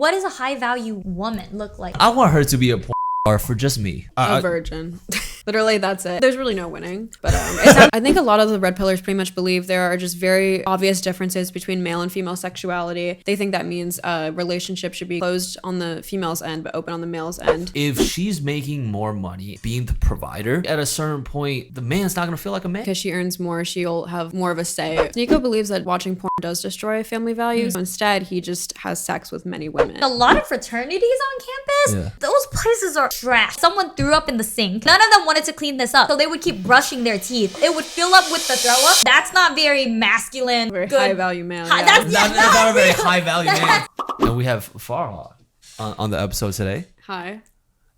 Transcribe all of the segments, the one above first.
what does a high value woman look like? I want her to be a porn star for just me. A virgin. Literally, that's it. There's really no winning. But I think a lot of the red pillars pretty much believe there are just very obvious differences between male and female sexuality. They think that means a relationship should be closed on the female's end but open on the male's end. If she's making more money being the provider, at a certain point, the man's not going to feel like a man. Because she earns more, she'll have more of a say. Sneako believes that watching porn does destroy family values. Instead, he just has sex with many women. A lot of fraternities on campus, those places are trash. Someone threw up in the sink. None of them wanted to clean this up, so they would keep brushing their teeth. It would fill up with the throw up. That's not very masculine. Very good. high value male. That's not a very high value man. And we have Farha on the episode today. Hi.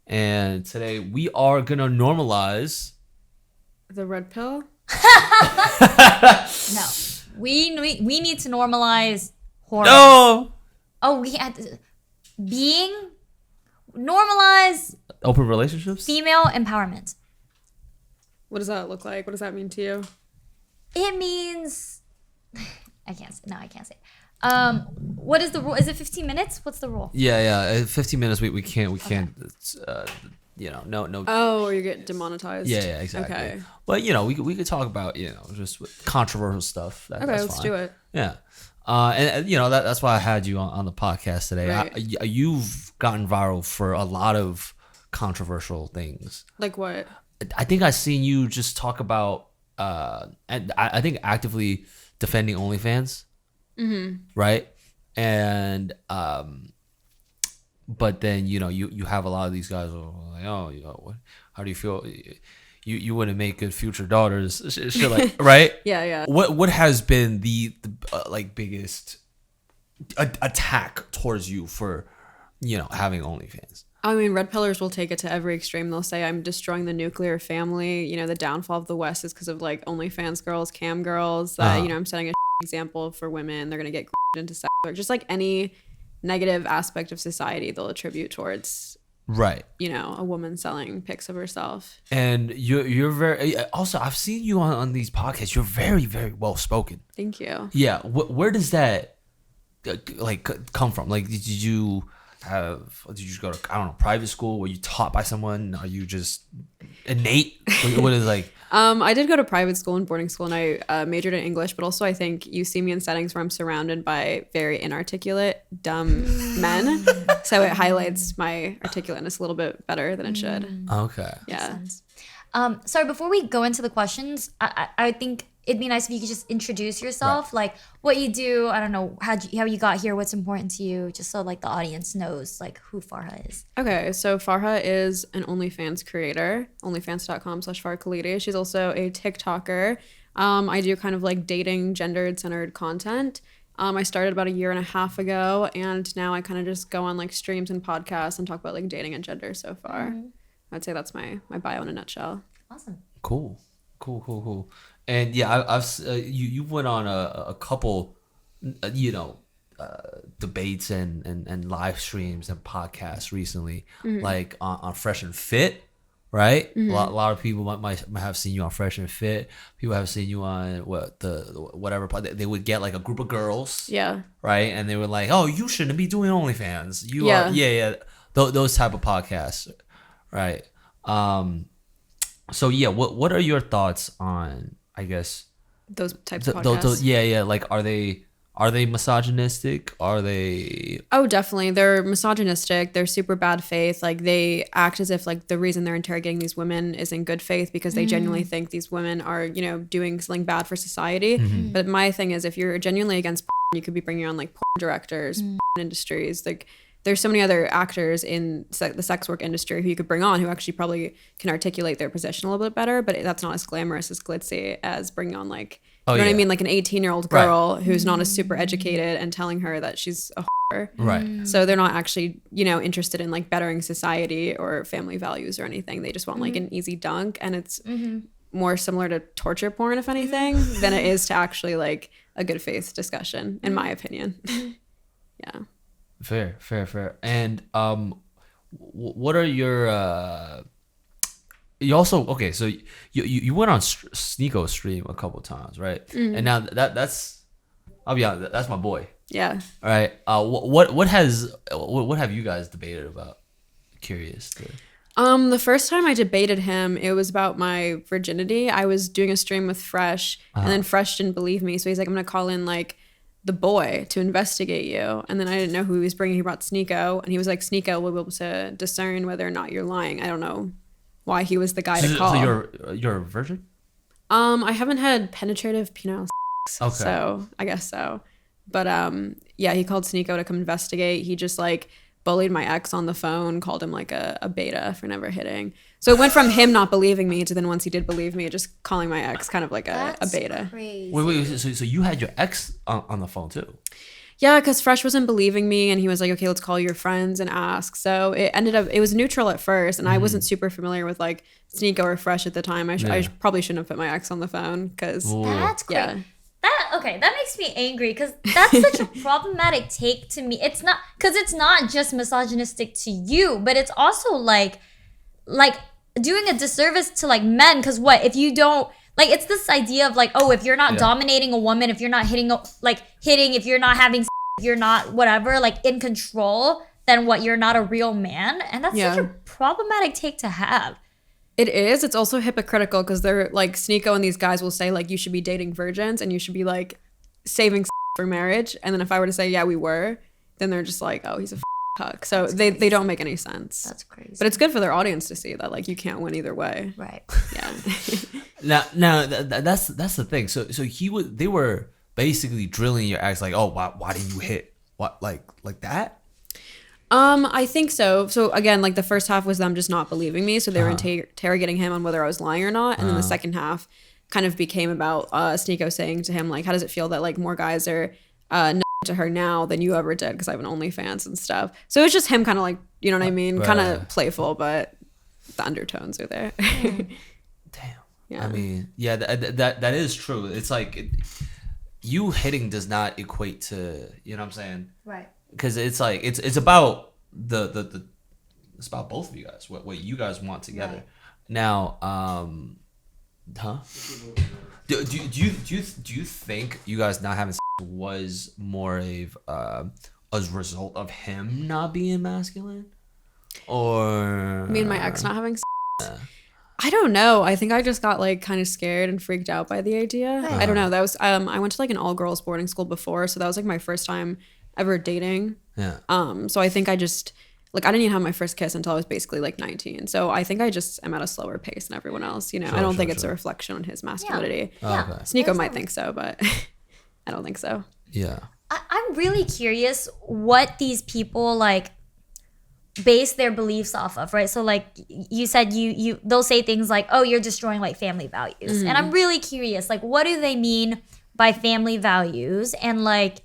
And today we are gonna normalize the red pill. No, we need to normalize horror. No. Oh, we had to normalize Open relationships. female empowerment. What does that look like? What does that mean to you? It means I can't say. What is the rule? Is it 15 minutes? What's the rule? Yeah. 15 minutes. We can't. No. Oh, you get demonetized. Yeah, exactly. Okay. But we could talk about just controversial stuff. Okay, that's let's fine. do it. Yeah. And that's why I had you on the podcast today. Right. You've gotten viral for a lot of controversial things. Like what? I think I've seen you just talk about, and I think actively defending OnlyFans, right? And but then you have a lot of these guys who are like, oh, how do you feel? You wouldn't make good future daughters, shit like, right? Yeah. What has been the biggest attack towards you for having OnlyFans? I mean, red pillars will take it to every extreme. They'll say I'm destroying the nuclear family. The downfall of the West is because of like OnlyFans girls, cam girls. I'm setting a example for women. They're gonna get into sex work. Just like any negative aspect of society, they'll attribute towards right. A woman selling pics of herself. And you're very also. I've seen you on these podcasts. You're very, very well spoken. Thank you. Yeah. Where does that come from? Like, did you go to private school? Were you taught by someone? Are you just innate? What is it like? I did go to private school and boarding school, and I majored in English, but also I think you see me in settings where I'm surrounded by very inarticulate, dumb men. So it highlights my articulateness a little bit better than it should. Okay. Yeah. Sorry, before we go into the questions, I think it'd be nice if you could just introduce yourself, like what you do. I don't know how you got here, what's important to you, just so like the audience knows like who Farha is. Okay, so Farha is an OnlyFans creator, onlyfans.com/FarhaKhalidi. She's also a TikToker. I do kind of like dating, gendered-centered content. I started about 1.5 years ago, and now I kind of just go on like streams and podcasts and talk about like dating and gender so far. I'd say that's my bio in a nutshell. Awesome. Cool. And yeah, I've you went on a couple, debates and live streams and podcasts recently, like on Fresh and Fit, right? A lot of people might have seen you on Fresh and Fit. People have seen you on whatever they would get like a group of girls, right? And they were like, oh, you shouldn't be doing OnlyFans. You are, those type of podcasts, right? So yeah, what are your thoughts on, I guess, those types of podcasts? Like, are they misogynistic? Are they? Oh, definitely. They're misogynistic. They're super bad faith. Like, they act as if like the reason they're interrogating these women is in good faith because they genuinely think these women are, doing something bad for society. But my thing is, if you're genuinely against porn, you could be bringing on like porn directors, porn industries, like. There's so many other actors in the sex work industry who you could bring on who actually probably can articulate their position a little bit better, but that's not as glamorous as glitzy as bringing on like, you know what I mean? Like an 18-year-old girl who's not as super educated and telling her that she's a whore. Right. So they're not actually, interested in like bettering society or family values or anything. They just want like an easy dunk, and it's more similar to torture porn, if anything, than it is to actually like a good faith discussion, in my opinion. Yeah. Fair. And what are your you also so you went on Sneako's stream a couple times, right? And now that's I'll be honest, that's my boy. Yeah. All right. What have you guys debated about? Curious. The first time I debated him, it was about my virginity. I was doing a stream with Fresh, and then Fresh didn't believe me, so he's like, "I'm gonna call in like the boy to investigate you." And then I didn't know who he was bringing. He brought Sneako, and he was like, "Sneako will be able to discern whether or not you're lying." I don't know why he was the guy to call. So you're a virgin? I haven't had penetrative penile sex, Okay. so I guess so. But yeah, he called Sneako to come investigate. He just like bullied my ex on the phone, called him like a beta for never hitting. So it went from him not believing me to then once he did believe me, just calling my ex kind of like a beta. Crazy. Wait. So you had your ex on the phone too? Yeah, because Fresh wasn't believing me, and he was like, "Okay, let's call your friends and ask." So it ended up, it was neutral at first, and I wasn't super familiar with like Sneako or Fresh at the time. I probably shouldn't have put my ex on the phone because That's crazy. yeah. That makes me angry because that's such a problematic take to me. It's not because it's not just misogynistic to you, but it's also like doing a disservice to like men. Because what if you don't like? It's this idea of like, oh, if you're not dominating a woman, if you're not hitting, if you're not having, if you're not whatever, like in control, then what? You're not a real man, and that's such a problematic take to have. It is. It's also hypocritical because they're like Sneako and these guys will say like you should be dating virgins and you should be like saving for marriage. And then if I were to say yeah we were, then they're just like oh he's a cuck. So they don't make any sense. That's crazy. But it's good for their audience to see that like you can't win either way. Right. Yeah. Now that's the thing. So they were basically drilling your ex like, oh why didn't you hit what like that? I think so. So again, like the first half was them just not believing me. So they were interrogating him on whether I was lying or not. And then the second half kind of became about Sneako saying to him, like, how does it feel that like more guys are to her now than you ever did? Because I have an OnlyFans and stuff. So it was just him kind of like, you know what I mean? Kind of playful, but the undertones are there. Damn. Yeah. I mean, yeah, that is true. It's like you hitting does not equate to, you know what I'm saying? Right. Because it's like it's about it's about both of you guys, what you guys want together. Right. Now, do you think you guys not having sex was more of a result of him not being masculine, or me and my ex not having sex? I don't know. I think I just got like kind of scared and freaked out by the idea. Right. I don't know. That was I went to like an all girls boarding school before, so that was like my first time ever dating. Yeah. So I think I just like I didn't even have my first kiss until I was basically like 19. So I think I just am at a slower pace than everyone else. You know, I don't think it's a reflection on his masculinity. Yeah. Okay. Sneako might think so, but I don't think so. Yeah. I'm really curious what these people like base their beliefs off of, right? So like you said, they'll say things like, "Oh, you're destroying like family values," and I'm really curious, like, what do they mean by family values? And like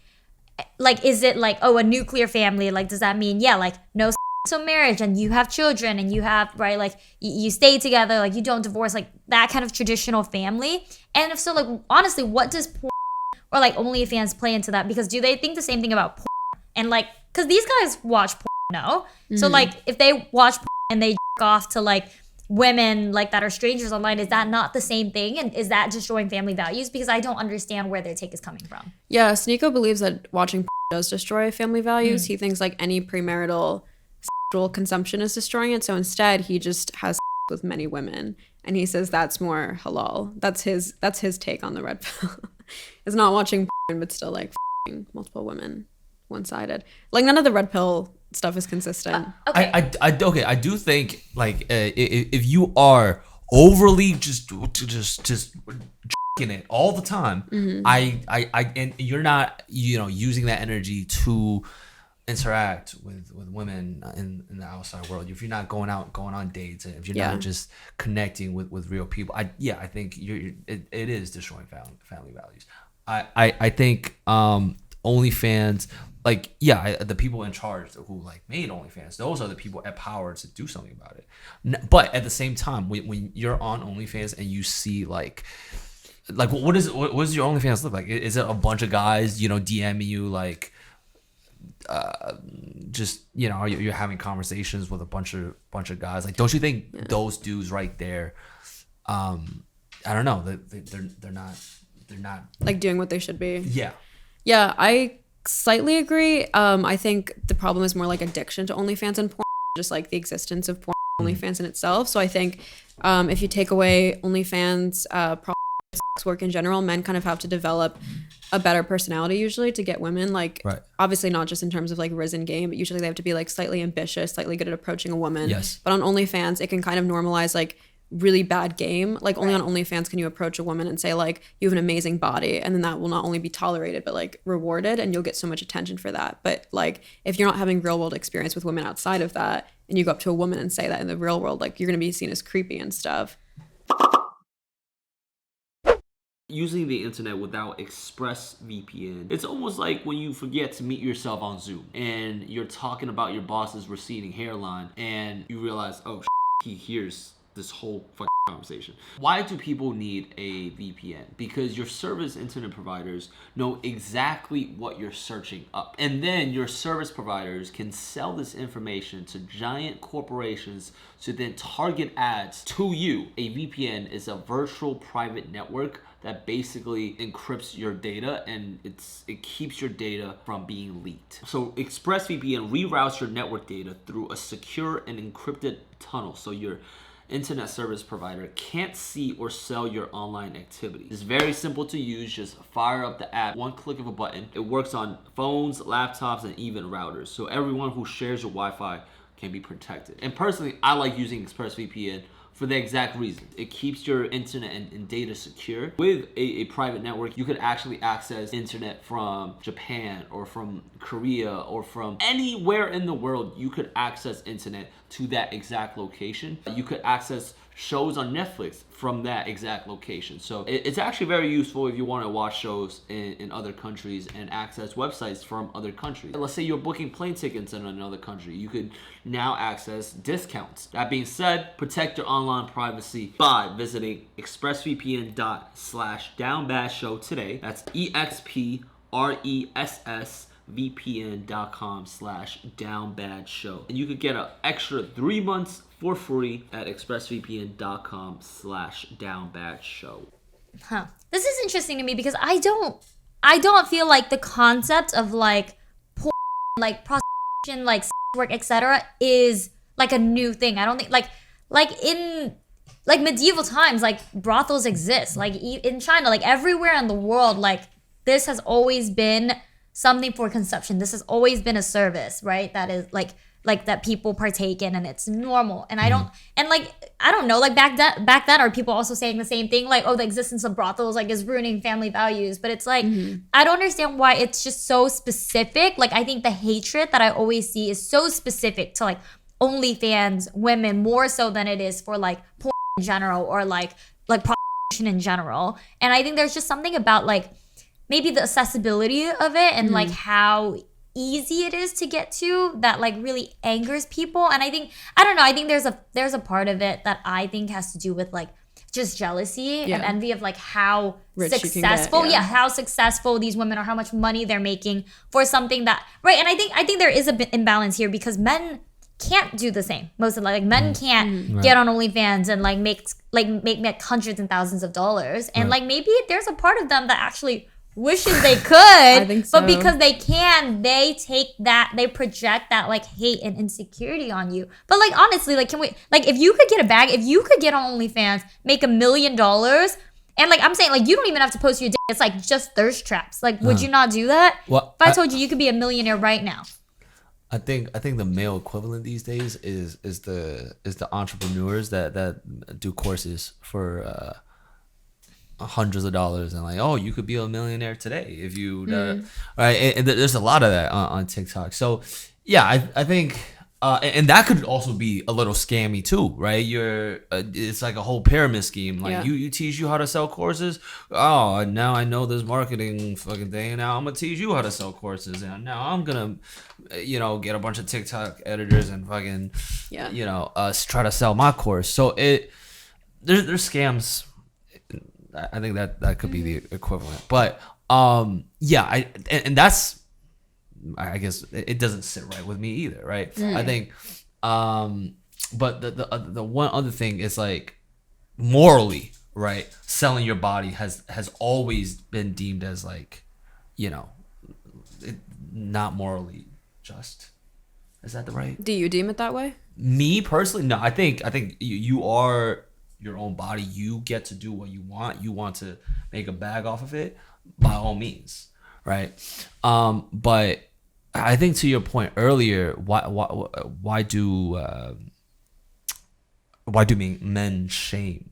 is it like, oh, a nuclear family? Like, does that mean like no to marriage and you have children and you have right like you stay together, like you don't divorce, like that kind of traditional family? And if so, like honestly, what does porn or like OnlyFans play into that? Because do they think the same thing about porn? And like, because these guys watch porn. No. So like if they watch and they jerk off to like women like that are strangers online, is that not the same thing? And is that destroying family values? Because I don't understand where their take is coming from. Yeah, Sneako believes that watching does destroy family values. He thinks like any premarital sexual consumption is destroying it. So instead he just has with many women, and he says that's more halal. That's his take on the red pill. It's not watching porn, but still like multiple women one-sided. Like none of the red pill stuff is consistent. Okay. I do think like if you are overly just it all the time, and you're not using that energy to interact with women in the outside world, if you're not going on dates, and if you're not just connecting with real people, I think it is destroying family values. I think OnlyFans, like the people in charge who like made OnlyFans, those are the people empowered to do something about it. But at the same time, when you're on OnlyFans and you see like what does your OnlyFans look like? Is it a bunch of guys DMing you like just you're having conversations with a bunch of guys? Like, don't you think those dudes right there, I don't know, they're not like doing what they should be? Yeah, I slightly agree. I think the problem is more like addiction to OnlyFans and porn, just like the existence of porn, OnlyFans in itself. So I think if you take away OnlyFans, sex work in general, men kind of have to develop a better personality usually to get women. Like, obviously not just in terms of like risen game, but usually they have to be like slightly ambitious, slightly good at approaching a woman. Yes. But on OnlyFans, it can kind of normalize like really bad game. Like only on OnlyFans can you approach a woman and say like, you have an amazing body, and then that will not only be tolerated but like rewarded, and you'll get so much attention for that. But like if you're not having real world experience with women outside of that, and you go up to a woman and say that in the real world, like you're gonna be seen as creepy and stuff. Using the internet without ExpressVPN, it's almost like when you forget to meet yourself on Zoom and you're talking about your boss's receding hairline and you realize, oh, he hears this whole fucking conversation. Why do people need a VPN? Because your service internet providers know exactly what you're searching up. And then your service providers can sell this information to giant corporations to then target ads to you. A VPN is a virtual private network that basically encrypts your data, and it keeps your data from being leaked. So ExpressVPN reroutes your network data through a secure and encrypted tunnel, so your internet service provider can't see or sell your online activity. It's very simple to use. Just fire up the app, one click of a button. It works on phones, laptops, and even routers. So everyone who shares your Wi-Fi can be protected. And personally, I like using ExpressVPN for the exact reason. It keeps your internet and data secure. With a private network, you could actually access internet from Japan or from Korea or from anywhere in the world. You could access internet to that exact location. You could access shows on Netflix from that exact location. So it's actually very useful if you want to watch shows in other countries and access websites from other countries. Let's say you're booking plane tickets in another country. You could now access discounts. That being said, protect your online privacy by visiting expressvpn.com/downbadshow today. That's expressvpn.com/downbadshow. And you could get an extra 3 months for free at expressvpn.com/downbadshow. This is interesting to me because I don't feel like the concept of like porn, like prostitution, like sex work, etc. is like a new thing. I don't think like in like medieval times, like brothels exist. Like in China, like everywhere in the world, like this has always been something for consumption. This has always been a service, right? That is like that people partake in, and it's normal. And I don't know, like back then are people also saying the same thing, like, oh, the existence of brothels like is ruining family values. But it's like I don't understand why it's just so specific. Like I think the hatred that I always see is so specific to like OnlyFans women, more so than it is for like porn in general or like prostitution in general. And I think there's just something about like maybe the accessibility of it and like how easy it is to get to that like really angers people. And I think there's a part of it that I think has to do with like just jealousy and envy of like how rich successful how successful these women are, how much money they're making for something that and I think there is a bit imbalance here because men can't do the same. Most of like men can't get on OnlyFans and like make hundreds and thousands of dollars. And like maybe there's a part of them that actually wishes they could, I think so. But because they can, they take that, they project that like hate and insecurity on you. But like honestly, like can we, like if you could get a bag, if you could get on OnlyFans, make $1 million, and like I'm saying, like you don't even have to post your dick, it's like just thirst traps. Like would you not do that? Well, if I told you could be a millionaire right now? I think the male equivalent these days is the entrepreneurs that do courses for hundreds of dollars and like, oh, you could be a millionaire today if you right. And there's a lot of that on TikTok. So yeah, I think and that could also be a little scammy too, right? It's like a whole pyramid scheme. Like you teach you how to sell courses. Oh, now I know this marketing fucking thing. And now I'm gonna teach you how to sell courses. And now I'm gonna, get a bunch of TikTok editors and fucking, try to sell my course. So there's scams. I think that could be the equivalent. But and that's, I guess it doesn't sit right with me either, right? I think, but the one other thing is like morally, right? Selling your body has always been deemed as like, not morally just. Is that the right? Do you deem it that way? Me personally, no. I think you are your own body. You get to do what you want. You want to make a bag off of it, by all means, right? But I think to your point earlier, why do men shame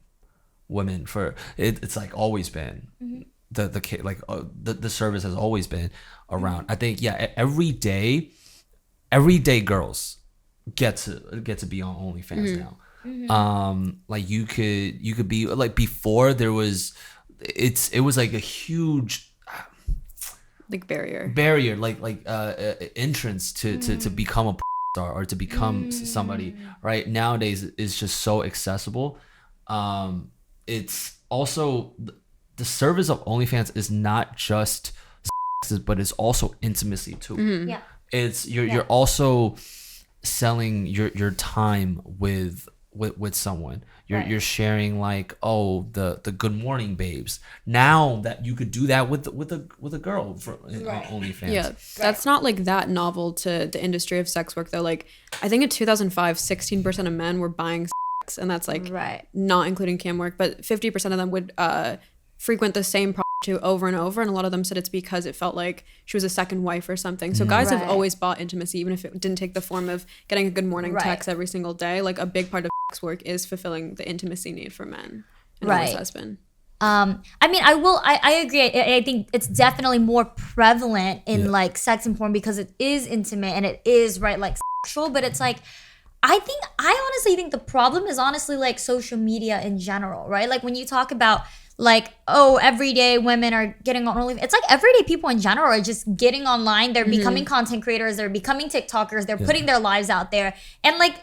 women for it? It's like always been the service has always been around. I think every day girls get to be on OnlyFans now. Like you could be like, before there was it was like a huge Like barrier like entrance to become a star or to become somebody. Right nowadays it's just so accessible. It's also the service of OnlyFans is not just but it's also intimacy too. Yeah. It's you're also selling your time with someone. You're sharing like, oh, the good morning babes. Now that you could do that with a girl for OnlyFans. Yeah, that's not like that novel to the industry of sex work though. Like I think in 2005, 16% of men were buying sex, and that's like not including cam work, but 50% of them would frequent the same prostitute over and over, and a lot of them said it's because it felt like she was a second wife or something. So guys have always bought intimacy, even if it didn't take the form of getting a good morning text every single day. Like a big part of sex work is fulfilling the intimacy need for men, and always has been. I mean, I agree. I think it's definitely more prevalent in like sex and porn because it is intimate and it is like sexual, but it's like, I honestly think the problem is honestly like social media in general, right? Like when you talk about like, oh, everyday women are getting on OnlyFans. It's like everyday people in general are just getting online. They're becoming content creators. They're becoming TikTokers. They're putting their lives out there. And like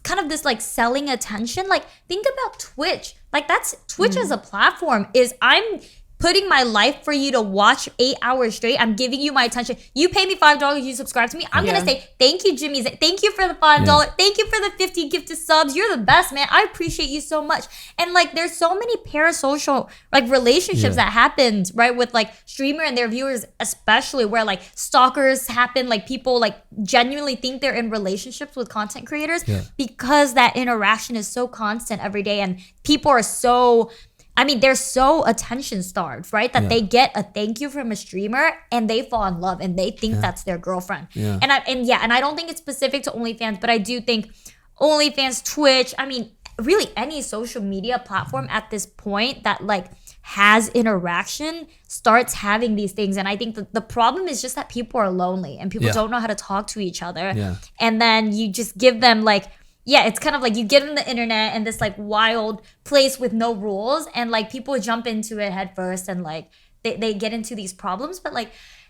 kind of this like selling attention. Like think about Twitch. Like that's Twitch as a platform is I'm putting my life for you to watch 8 hours straight. I'm giving you my attention. You pay me $5, you subscribe to me. I'm going to say, thank you, Jimmy. Thank you for the $5. Thank you for the 50 gifted subs. You're the best, man. I appreciate you so much. And like, there's so many parasocial like relationships that happened, right? With like streamer and their viewers, especially where like stalkers happen. Like people like genuinely think they're in relationships with content creators because that interaction is so constant every day. And people are so... I mean, they're so attention starved, right? That they get a thank you from a streamer and they fall in love and they think that's their girlfriend. Yeah. And I don't think it's specific to OnlyFans, but I do think OnlyFans, Twitch, I mean, really any social media platform at this point that like has interaction starts having these things. And I think the problem is just that people are lonely and people don't know how to talk to each other. Yeah. And then you just give them like, it's kind of like you give them the internet and this like wild place with no rules and like people jump into it head first and like they get into these problems. But like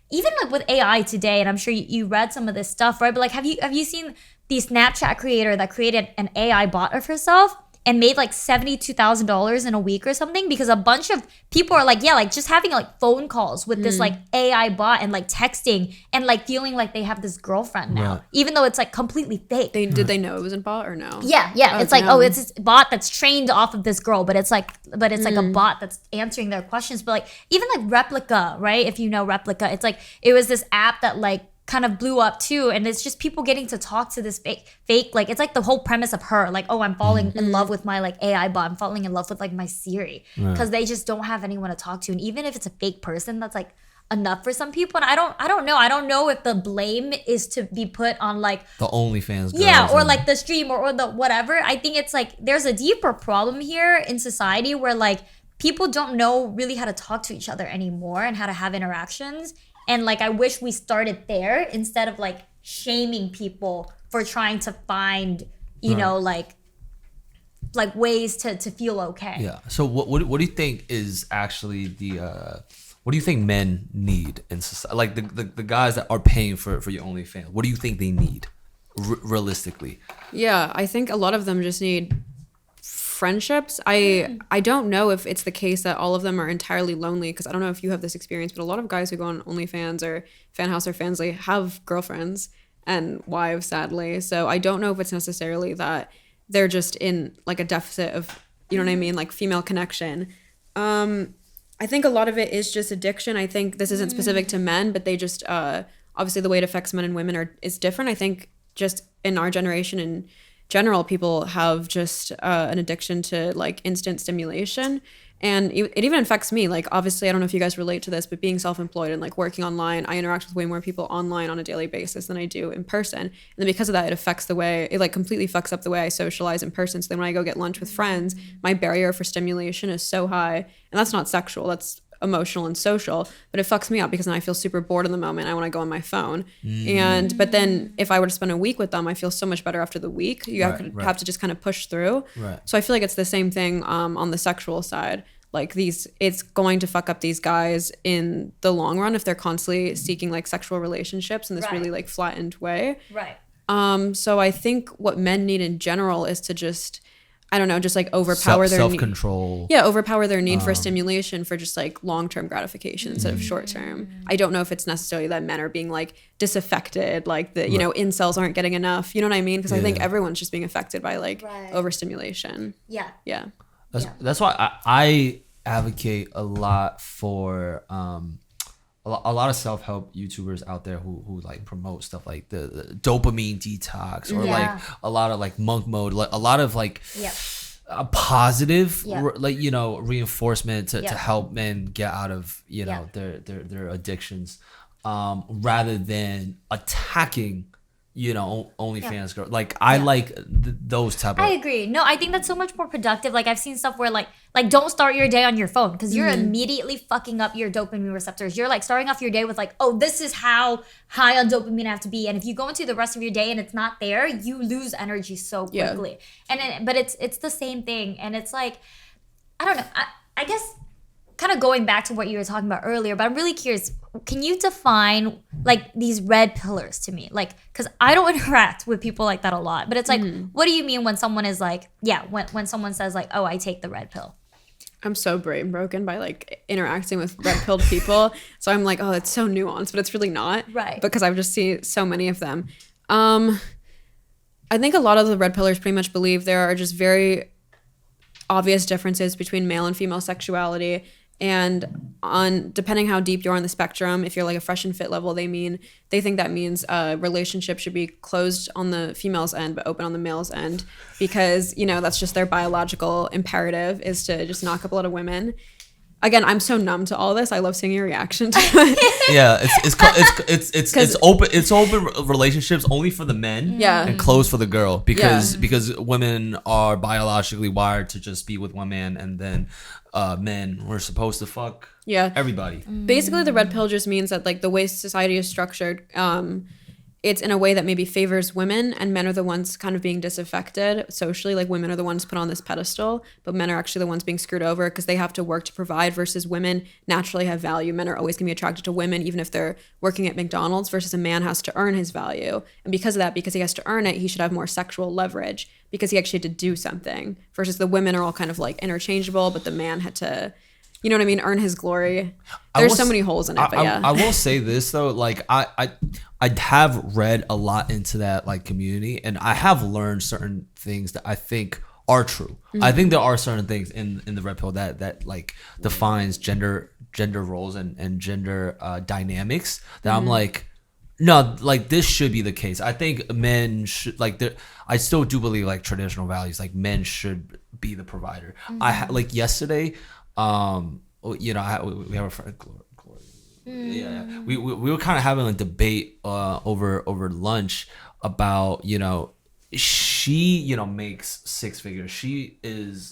even like with AI today, and I'm sure you read some of this stuff, right? But like have you seen the Snapchat creator that created an AI bot of herself and made like $72,000 in a week or something because a bunch of people are like, like just having like phone calls with this like AI bot and like texting and like feeling like they have this girlfriend now, even though it's like completely fake. Did they know it was a bot or no? Yeah. It's like, it's this bot that's trained off of this girl, but it's like a bot that's answering their questions. But like even like Replica, right? If you know Replica, it's like it was this app that like kind of blew up too, and it's just people getting to talk to this fake like it's like the whole premise of her like, oh, I'm falling in love with my like AI bot, I'm falling in love with like my Siri, because they just don't have anyone to talk to. And even if it's a fake person, that's like enough for some people. And I don't know if the blame is to be put on like the OnlyFans girls or like the stream or the whatever. I think it's like there's a deeper problem here in society where like people don't know really how to talk to each other anymore and how to have interactions. And like, I wish we started there instead of like shaming people for trying to find, you know, like ways to feel okay. Yeah. So what do you think is actually what do you think men need in society? Like the guys that are paying for your OnlyFans, what do you think they need realistically? Yeah, I think a lot of them just need friendships. I don't know if it's the case that all of them are entirely lonely, because I don't know if you have this experience, but a lot of guys who go on OnlyFans or FanHouse or Fansly have girlfriends and wives, sadly. So I don't know if it's necessarily that they're just in like a deficit of, you know what I mean, like female connection. I think a lot of it is just addiction. I think this isn't specific to men, but they just obviously the way it affects men and women is different. I think just in our generation in general, people have just an addiction to like instant stimulation. And it even affects me. Like, obviously, I don't know if you guys relate to this, but being self-employed and like working online, I interact with way more people online on a daily basis than I do in person. And then because of that, it affects the way, it like completely fucks up the way I socialize in person. So then when I go get lunch with friends, my barrier for stimulation is so high. And that's not sexual, that's emotional and social, but it fucks me up because then I feel super bored in the moment. I want to go on my phone. But then if I were to spend a week with them, I feel so much better after the week. You have to just kind of push through. Right. So I feel like it's the same thing on the sexual side. Like it's going to fuck up these guys in the long run if they're constantly seeking like sexual relationships in this really like flattened way. Right. So I think what men need in general is to just, I don't know, just like overpower their self-control. Overpower their need for stimulation for just like long-term gratification instead of short-term. I don't know if it's necessarily that men are being like disaffected, like the, you know, incels aren't getting enough. You know what I mean? Because I think everyone's just being affected by like overstimulation. Yeah. Yeah. That's why I advocate a lot for a lot of self-help YouTubers out there who like promote stuff like the dopamine detox or like a lot of like monk mode, like a lot of like a positive like, you know, reinforcement to help men get out of, you know, their addictions, rather than attacking, you know, OnlyFans girl. Like I like those type of. I agree. No, I think that's so much more productive. Like I've seen stuff where like don't start your day on your phone because you're immediately fucking up your dopamine receptors. You're like starting off your day with like, oh, this is how high on dopamine I have to be. And if you go into the rest of your day and it's not there, you lose energy so quickly. And but it's the same thing. And it's like, I don't know. I guess kind of going back to what you were talking about earlier, but I'm really curious, can you define like these red pillars to me? Like, because I don't interact with people like that a lot, but it's like, what do you mean when someone is like, when someone says like, oh, I take the red pill? I'm so brain broken by like interacting with red pilled people. So I'm like, oh, it's so nuanced, but it's really not. Right. Because I've just seen so many of them. I think a lot of the red pillars pretty much believe there are just very obvious differences between male and female sexuality. And on depending how deep you're on the spectrum, if you're like a fresh and fit level, they think that means a relationship should be closed on the female's end but open on the male's end, because you know that's just their biological imperative is to just knock up a lot of women. Again, I'm so numb to all this. I love seeing your reaction to it. Yeah, it's open relationships only for the men. Yeah. And closed for the girl because women are biologically wired to just be with one man, and then men were supposed to fuck everybody. Basically, the red pill just means that like the way society is structured, it's in a way that maybe favors women, and men are the ones kind of being disaffected socially. Like women are the ones put on this pedestal, but men are actually the ones being screwed over because they have to work to provide, versus women naturally have value. Men are always going to be attracted to women even if they're working at McDonald's, versus a man has to earn his value. And because of that, because he has to earn it, he should have more sexual leverage because he actually had to do something, versus the women are all kind of like interchangeable, but the man had to, you know what I mean, earn his glory. There's so many holes in it, but I will say this though, like I have read a lot into that like community, and I have learned certain things that I think are true. I think there are certain things in the red pill that like defines gender roles and gender dynamics that I'm like, no, like this should be the case. I think men should like I still do believe like traditional values, like men should be the provider. Like yesterday, you know, we have a friend, Gloria. We were kind of having a debate over lunch about, you know, she, you know, makes six figures. She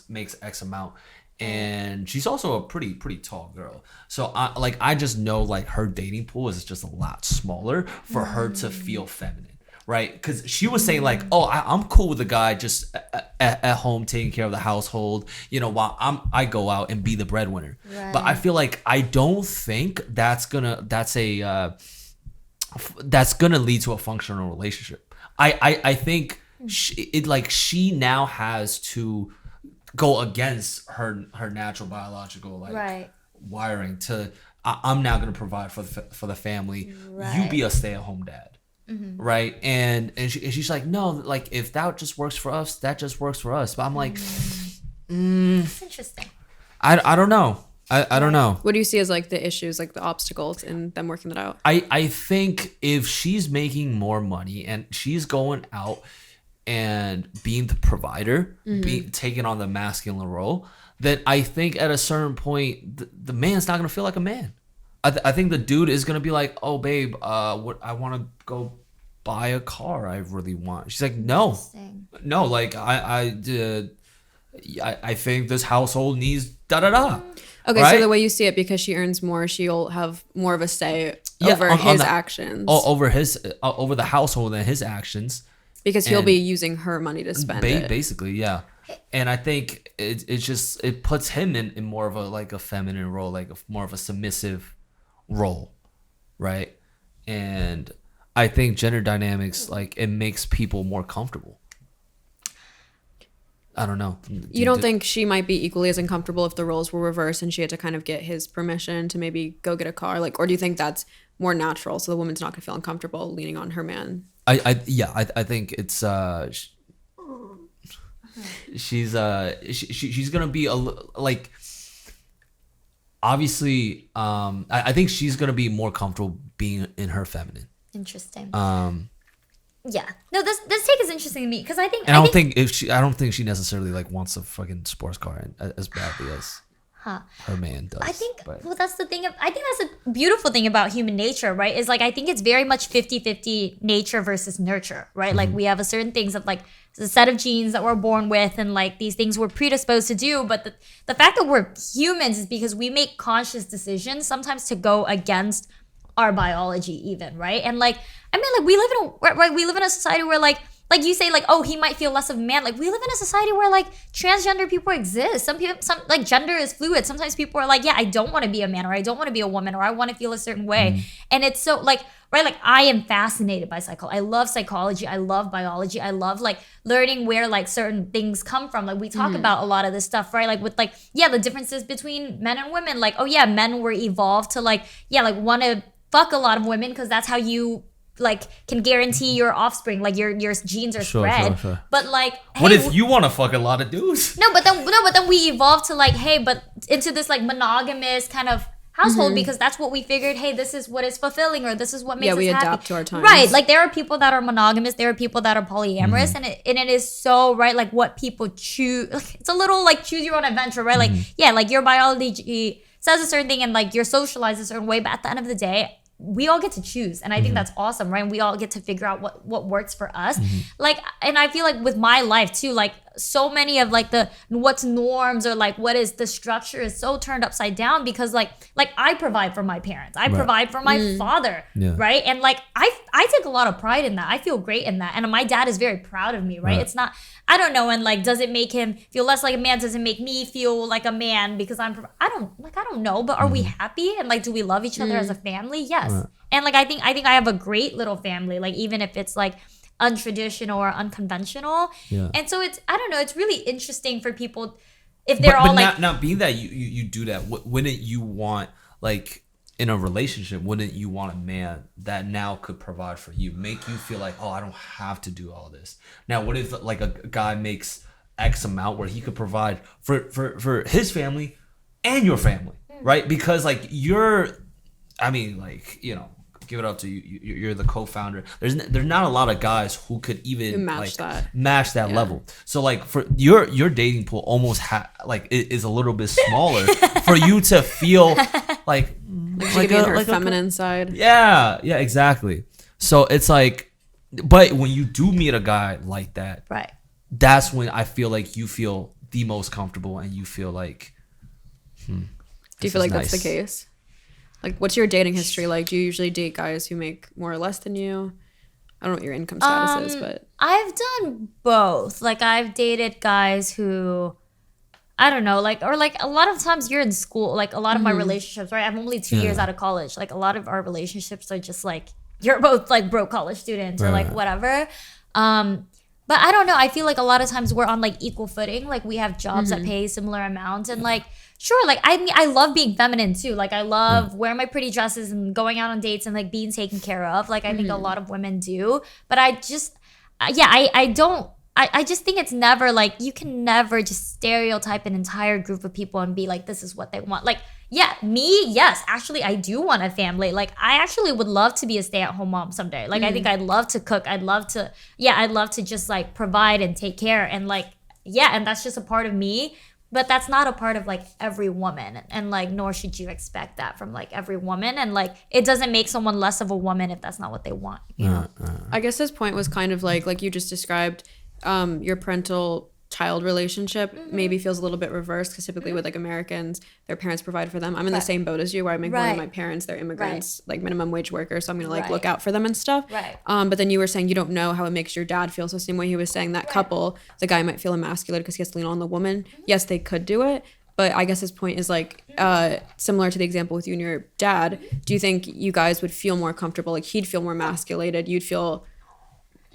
makes X amount, and she's also a pretty tall girl. So I just know like her dating pool is just a lot smaller for her to feel feminine. Right, because she was saying like, "Oh, I'm cool with the guy just at home taking care of the household, you know, while I go out and be the breadwinner." Right. But I feel like I don't think that's gonna lead to a functional relationship. I think she now has to go against her natural biological like wiring to I'm now gonna provide for the family. Right. You be a stay-at-home dad. Mm-hmm. Right, and she's like, no, like if that just works for us, that just works for us. But I'm like, it's interesting. I don't know. I don't know. What do you see as like the issues, like the obstacles in them working that out? I think if she's making more money and she's going out and being the provider, taking on the masculine role, then I think at a certain point the man's not gonna feel like a man. I think the dude is gonna be like, oh babe, what I want to go buy a car. I really want. She's like, no, like I think this household needs da da da. Okay, right? so the way you see it, because she earns more, she'll have more of a say over his actions. Over the household and his actions. Because he'll be using her money to spend it. Basically, yeah. And I think it puts him in more of a feminine role, like more of a submissive role, right? And I think gender dynamics, like, it makes people more comfortable. I don't know. You don't think she might be equally as uncomfortable if the roles were reversed and she had to kind of get his permission to maybe go get a car? Like, or do you think that's more natural, so the woman's not gonna feel uncomfortable leaning on her man? I think it's she's gonna be like, obviously, I think she's gonna be more comfortable being in her feminine. Interesting. Yeah. No, this take is interesting to me because I think. And I don't think she necessarily like wants a fucking sports car as badly as her man does. I think. Well, that's the thing. I think that's a beautiful thing about human nature, right? Is like, I think it's very much 50-50 nature versus nurture, right? Mm-hmm. Like, we have a certain things of like a set of genes that we're born with, and like these things we're predisposed to do. But the fact that we're humans is because we make conscious decisions sometimes to go against our biology, even, right? And like, I mean, like, we live in a society where like you say, like, oh, he might feel less of a man. Like, we live in a society where like transgender people exist. Some like gender is fluid. Sometimes people are like, yeah, I don't want to be a man, or I don't want to be a woman, or I want to feel a certain way. And it's so like, right, like, I am fascinated by psychology. I love psychology. I love biology. I love like learning where like certain things come from. Like, we talk about a lot of this stuff, right? Like, with like, yeah, the differences between men and women. Like, oh yeah, men were evolved to like, yeah, like want to fuck a lot of women because that's how you like can guarantee your offspring, like your genes are spread. Sure. But like, hey, what if you want to fuck a lot of dudes? But then we evolved to like, hey, but into this like monogamous kind of household because that's what we figured. Hey, this is what is fulfilling, or this is what makes us happy. Yeah, we adapt to our times. Right. Like, there are people that are monogamous, there are people that are polyamorous, and it is so right. Like, what people choose, like, it's a little like choose your own adventure, right? Like, yeah, like your biology says a certain thing and like you're socialized a certain way, but at the end of the day, we all get to choose, and I think that's awesome, right? And we all get to figure out what works for us. Like, and I feel like with my life too, like, so many of like what's norms or like what is the structure is so turned upside down because like I provide for my parents, I provide for my father, right? And like I take a lot of pride in that. I feel great in that, and my dad is very proud of me, right? It's not, I don't know, and like, does it make him feel less like a man? Does it make me feel like a man because I don't know, but are we happy, and like, do we love each other as a family? Yes. And like, I think I have a great little family, like, even if it's like untraditional or unconventional. And so it's, I don't know, it's really interesting for people if they're all like, now being that you do that, wouldn't you want, like, in a relationship, wouldn't you want a man that now could provide for you, make you feel like, oh, I don't have to do all this? Now, what if like a guy makes X amount where he could provide for his family and your family, right? Because like give it up to you. You're the co-founder. There's not a lot of guys who could even match that level. So like, for your dating pool almost is a little bit smaller for you to feel like her feminine side. Yeah, exactly. So it's like, but when you do meet a guy like that, right, that's when I feel like you feel the most comfortable, and you feel like, do you feel like that's the case? Like, what's your dating history like? Do you usually date guys who make more or less than you? I don't know what your income status is, but I've done both. Like, I've dated guys who, I don't know, like, or like a lot of times you're in school, like a lot of my relationships, right? I'm only 2 years out of college. Like, a lot of our relationships are just like, you're both like broke college students or like whatever. But I don't know. I feel like a lot of times we're on like equal footing. Like, we have jobs that pay similar amounts, and like, sure, like, I mean, I love being feminine too. Like, I love wearing my pretty dresses and going out on dates and like being taken care of. Like, I think a lot of women do. But I just, I just think it's never like, you can never just stereotype an entire group of people and be like, this is what they want. Like, yeah, me, yes. Actually, I do want a family. Like, I actually would love to be a stay-at-home mom someday. Like, I think I'd love to cook. I'd love to just like provide and take care. And like, yeah, and that's just a part of me. But that's not a part of like every woman. And like, nor should you expect that from like every woman. And like, it doesn't make someone less of a woman if that's not what they want. You know? I guess his point was kind of like you just described, your parental child relationship maybe feels a little bit reversed, because typically with like Americans, their parents provide for them. I'm in the same boat as you, where I make one of my parents, they're immigrants, like minimum wage workers, so I'm gonna like look out for them and stuff. But then you were saying you don't know how it makes your dad feel. So same way he was saying that couple, the guy might feel emasculated because he has to lean on the woman. Yes, they could do it, but I guess his point is like similar to the example with you and your dad. Do you think you guys would feel more comfortable? Like, he'd feel more emasculated, you'd feel,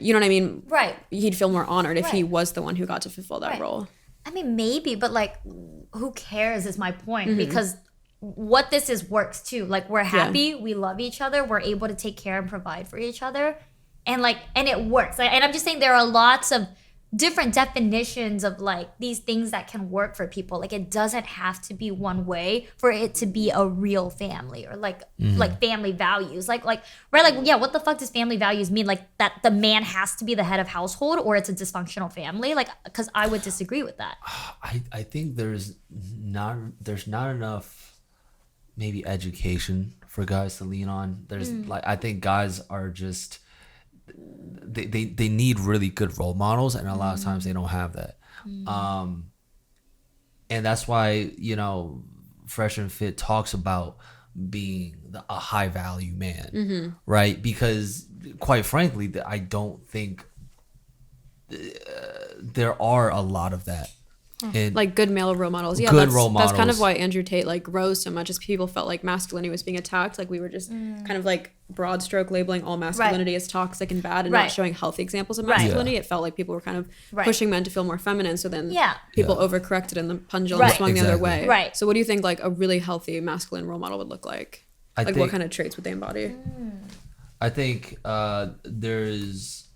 you know what I mean? Right. He'd feel more honored if he was the one who got to fulfill that role. I mean, maybe, but like, who cares is my point. Because what this is works too. Like, we're happy, we love each other, we're able to take care and provide for each other. And like, and it works. Like, and I'm just saying there are lots of different definitions of like these things that can work for people. Like, it doesn't have to be one way for it to be a real family, or like like family values. Like right, like, yeah, what the fuck does family values mean? Like, that the man has to be the head of household, or it's a dysfunctional family? Like, because I would disagree with that. I think there's not enough maybe education for guys to lean on. There's like, I think guys are just, they need really good role models, and a lot of times they don't have that. And that's why, you know, Fresh and Fit talks about being a high value man, right? Because quite frankly, I don't think there are a lot of that. And like good male role models. Yeah, role models. That's kind of why Andrew Tate like rose so much, as people felt like masculinity was being attacked. Like, we were just kind of like broad stroke labeling all masculinity as toxic and bad, and not showing healthy examples of masculinity. It felt like people were kind of pushing men to feel more feminine. So then people overcorrected and the pendulum swung the other way. Right. So what do you think like a really healthy masculine role model would look like? I Like, think, what kind of traits would they embody? I think there's,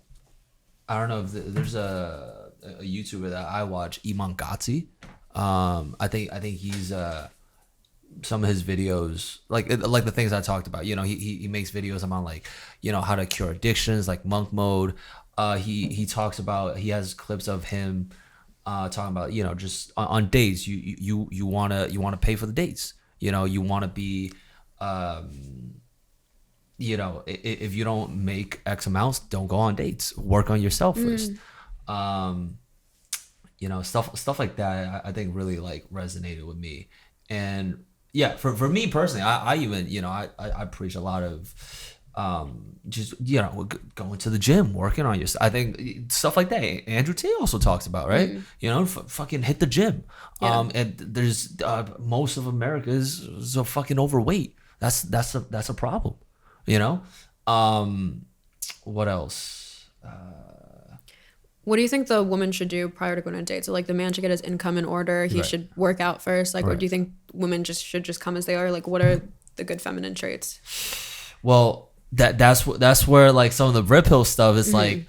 I don't know if there's a YouTuber that I watch, Iman Gotzi. I think he's some of his videos, like the things I talked about. You know, he makes videos about like, you know, how to cure addictions, like monk mode. He talks about, he has clips of him talking about, you know, just on dates, you wanna pay for the dates. You know, you wanna be you know, if you don't make X amounts, don't go on dates. Work on yourself first. You know, stuff like that, I think really like resonated with me. And yeah, for me personally, I even, you know, I preach a lot of just, you know, going to the gym, working on yourself. I think stuff like that Andrew Tate also talks about, right? You know, fucking hit the gym. And there's most of America is so fucking overweight. That's a problem, you know. What else? What do you think the woman should do prior to going on a date? So like, the man should get his income in order. He should work out first. Like, what do you think women should just come as they are? Like, what are the good feminine traits? Well, that's where like some of the Rip Hill stuff is like,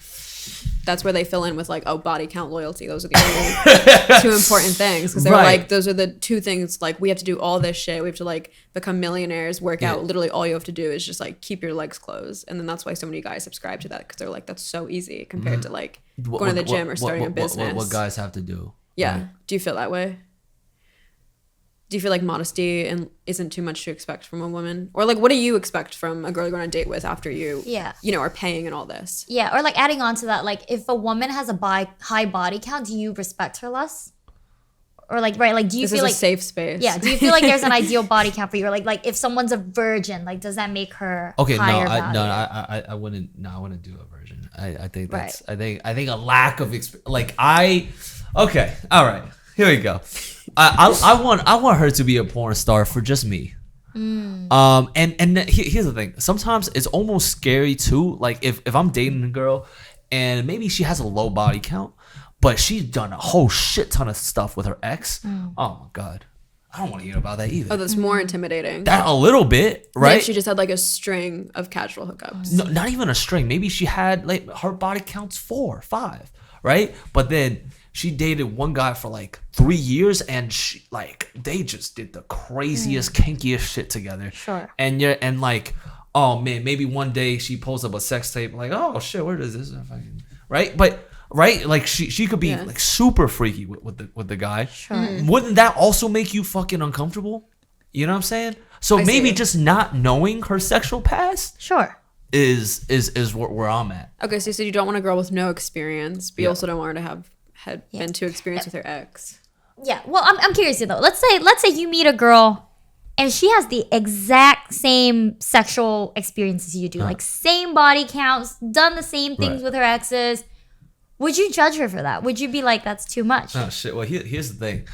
that's where they fill in with like, oh, body count, loyalty. Those are the only two important things, because they're like, those are the two things. Like, we have to do all this shit. We have to like become millionaires, work out. Literally all you have to do is just like keep your legs closed. And then that's why so many guys subscribe to that, because they're like, that's so easy compared to like going to the gym or starting a business. What guys have to do. Yeah. Right? Do you feel that way? Do you feel like modesty and isn't too much to expect from a woman? Or like, what do you expect from a girl you're going on a date with after you, you know, are paying and all this? Yeah, or like adding on to that, like if a woman has a high body count, do you respect her less? Or like, right, like do you this feel is like a safe space? Yeah, do you feel like there's an ideal body count for you? Or like if someone's a virgin, like does that make her higher value? I wouldn't. No, I wouldn't do a virgin. I think that's. I think a lack of experience. Like okay, all right, here we go. I want her to be a porn star for just me. And here's the thing. Sometimes it's almost scary too. Like if I'm dating a girl and maybe she has a low body count, but she's done a whole shit ton of stuff with her ex. Oh my God. I don't want to hear about that either. Oh, that's more intimidating. That a little bit, What right? if she just had like a string of casual hookups? No, not even a string. Maybe she had like her body counts 4, 5, right? But then she dated one guy for like 3 years, and she like they just did the craziest, kinkiest shit together. Sure. And like, oh man, maybe one day she pulls up a sex tape, like, oh shit, where does this fucking right? But right, like she could be like super freaky with the guy. Sure. Wouldn't that also make you fucking uncomfortable? You know what I'm saying? So maybe just not knowing her sexual past Sure. is where I'm at. Okay, so you said you don't want a girl with no experience, but you also don't want her to had been too experienced with her ex. Yeah. Well, I'm curious though. Let's say you meet a girl and she has the exact same sexual experiences you do, like same body counts, done the same things with her exes. Would you judge her for that? Would you be like, that's too much? Oh shit. Well, here's the thing.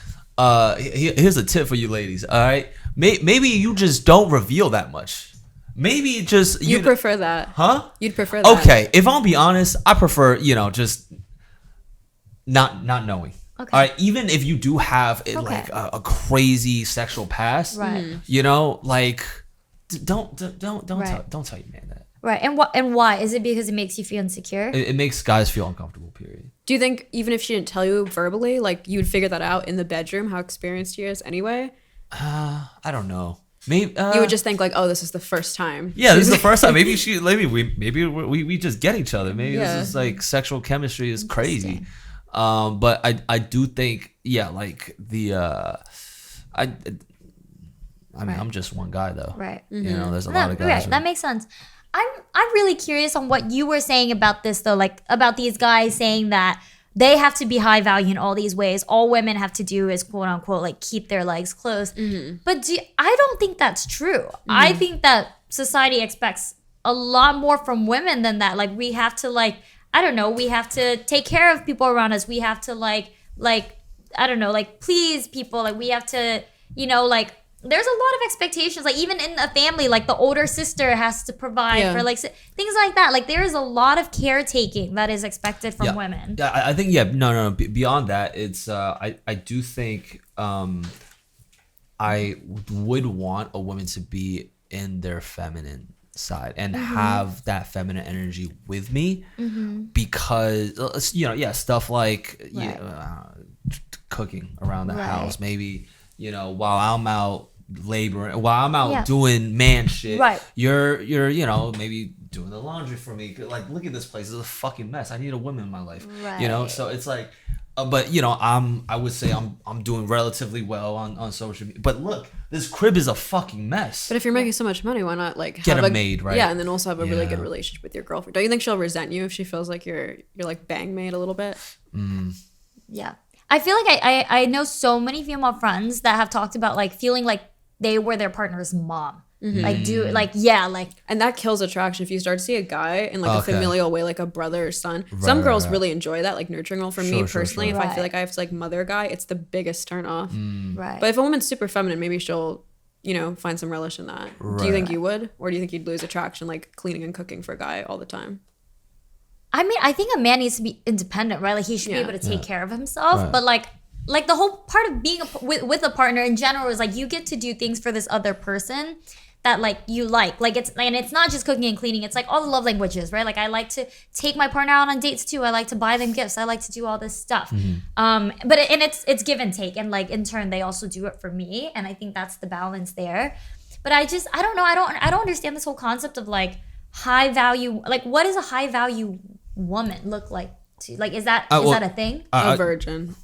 Here's a tip for you ladies. All right. Maybe you just don't reveal that much. Maybe just You prefer that, huh? You'd prefer that. Okay. If I'll be honest, I prefer just not knowing. Okay. All right. Even if you do have like a crazy sexual past, Right. like don't tell your man that. Right. And why? Is it because it makes you feel insecure? It makes guys feel uncomfortable. Period. Do you think even if she didn't tell you verbally, like you would figure that out in the bedroom, how experienced she is anyway? I don't know. Maybe You would just think like, oh, this is the first time. Yeah, this is the first time. Maybe we just get each other. Maybe Yeah. this is like sexual chemistry is crazy. But I do think like the I mean I'm just one guy though. Right. There's a lot of guys. Right. That makes sense. I'm really curious on what you were saying about this though, like about these guys saying that they have to be high value in all these ways. All women have to do is quote unquote like keep their legs closed. But I don't think that's true. I think that society expects a lot more from women than that. Like we have to like, I don't know, we have to take care of people around us. We have to like I don't know, like please people. Like we have to, like there's a lot of expectations. Like even in a family, like the older sister has to provide for like things like that. Like there is a lot of caretaking that is expected from women. Yeah, I think no. Beyond that, it's I do think I would want a woman to be in their feminine side and have that feminine energy with me because stuff like cooking around the house, maybe while I'm out laboring, while I'm out doing man shit, you're maybe doing the laundry for me. Like, look at this place, it's a fucking mess, I need a woman in my life, so it's like but I would say I'm doing relatively well on social media, but look, this crib is a fucking mess. But if you're making so much money, why not like get a maid, right? Yeah, and then also have a really good relationship with your girlfriend. Don't you think she'll resent you if she feels like you're like bang maid a little bit? Yeah, I feel like I know so many female friends that have talked about like feeling like they were their partner's mom. Like and that kills attraction if you start to see a guy in like a familial way, like a brother or son. Some girls really enjoy that, like nurturing role. For me personally, if I feel like I have to like mother a guy, it's the biggest turn off. But if a woman's super feminine, maybe she'll find some relish in that. Do you think you would, or do you think you'd lose attraction like cleaning and cooking for a guy all the time? I mean, I think a man needs to be independent, right? Like he should be able to take care of himself. But like the whole part of being with a partner in general is like you get to do things for this other person that like you like it's not just cooking and cleaning, it's like all the love languages, right? Like I like to take my partner out on dates too, I like to buy them gifts, I like to do all this stuff. But it's give and take, and like in turn they also do it for me, and I think that's the balance there. But I don't know, I don't understand this whole concept of like high value. Like what does a high value woman look like to, like is that a thing? A virgin.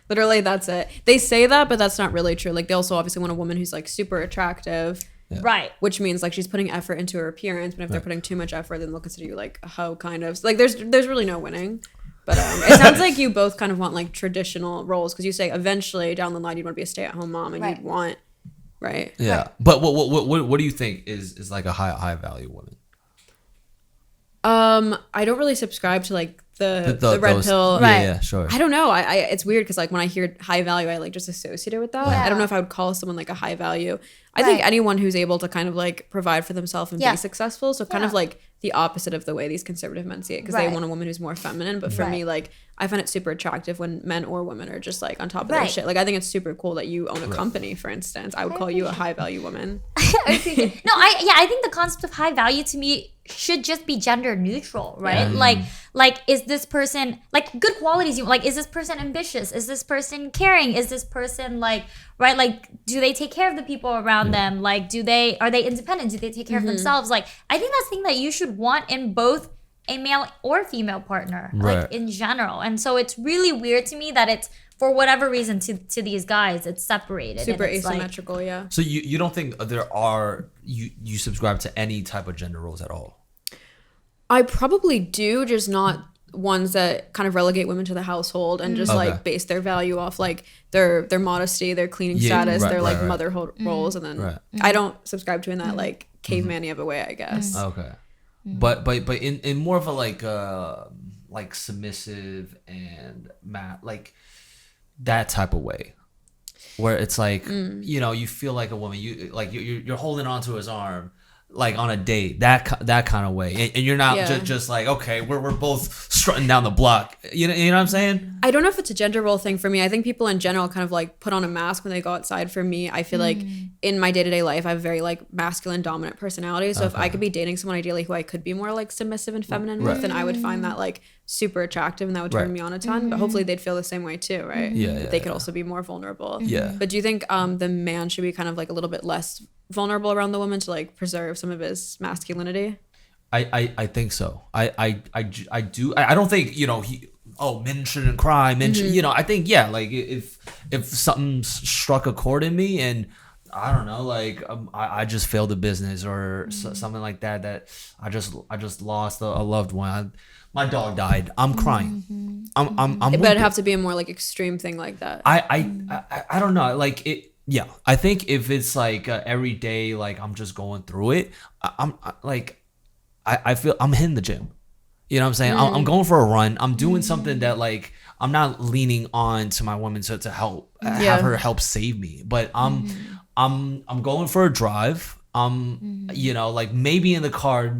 Literally, that's it. They say that, but that's not really true. Like they also obviously want a woman who's like super attractive, right? Which means like she's putting effort into her appearance. But if they're putting too much effort, then they'll consider you like a hoe, kind of. Like there's really no winning. But it sounds like you both kind of want like traditional roles, because you say eventually down the line you'd want to be a stay-at-home mom, and you'd want But what do you think is like a high value woman? I don't really subscribe to like the red pill. Yeah, sure. I don't know. I it's weird because like when I hear high value, I like just associate it with that. I don't know if I would call someone like a high value. I think anyone who's able to kind of like provide for themselves and be successful. So kind of like the opposite of the way these conservative men see it, because they want a woman who's more feminine. But for me, like, I find it super attractive when men or women are just like on top of their shit. Like, I think it's super cool that you own a company, for instance. I would call you a high value woman. I think the concept of high value to me should just be gender neutral, right? Like is this person, like, good qualities, you like, is this person ambitious? Is this person caring? Is this person like, right, like, do they take care of the people around them? Like, are they independent? Do they take care of themselves? Like, I think that's the thing that you should want in both a male or female partner, like, in general. And so it's really weird to me that it's, for whatever reason, to these guys, it's separated. Super it's asymmetrical, like, So you don't think there are, you subscribe to any type of gender roles at all? I probably do, just not ones that kind of relegate women to the household and just like base their value off like their modesty, their cleaning status, their like motherhood roles, and then I don't subscribe to in that like caveman-y of a way, I guess. Okay. But in more of a like submissive and like that type of way, where it's like you know, you feel like a woman, you like you're holding onto his arm like on a date, that kind of way, and you're not just like, okay, we're both strutting down the block, you know what I'm saying? I don't know if it's a gender role thing for me. I think people in general kind of like put on a mask when they go outside. For me, I feel like in my day-to-day life I have very like masculine dominant personality, so if I could be dating someone ideally who I could be more like submissive and feminine with, then I would find that like super attractive, and that would turn me on a ton. But hopefully they'd feel the same way too, right? They could also be more vulnerable. But do you think the man should be kind of like a little bit less vulnerable around the woman to like preserve some of his masculinity? I think so. I do. I don't think, you know, men shouldn't cry, men should, you know, I think like if something struck a chord in me and I don't know, like I just failed a business or something like that I just lost a loved one. My dog died. I'm crying. I'm But it'd have to be a more like extreme thing like that. I don't know, like it. Yeah, I think if it's like every day, like I'm just going through it, I feel I'm hitting the gym. You know what I'm saying? I'm going for a run. I'm doing something that like I'm not leaning on to my woman to help have her help save me, but I'm going for a drive. You know, like maybe in the car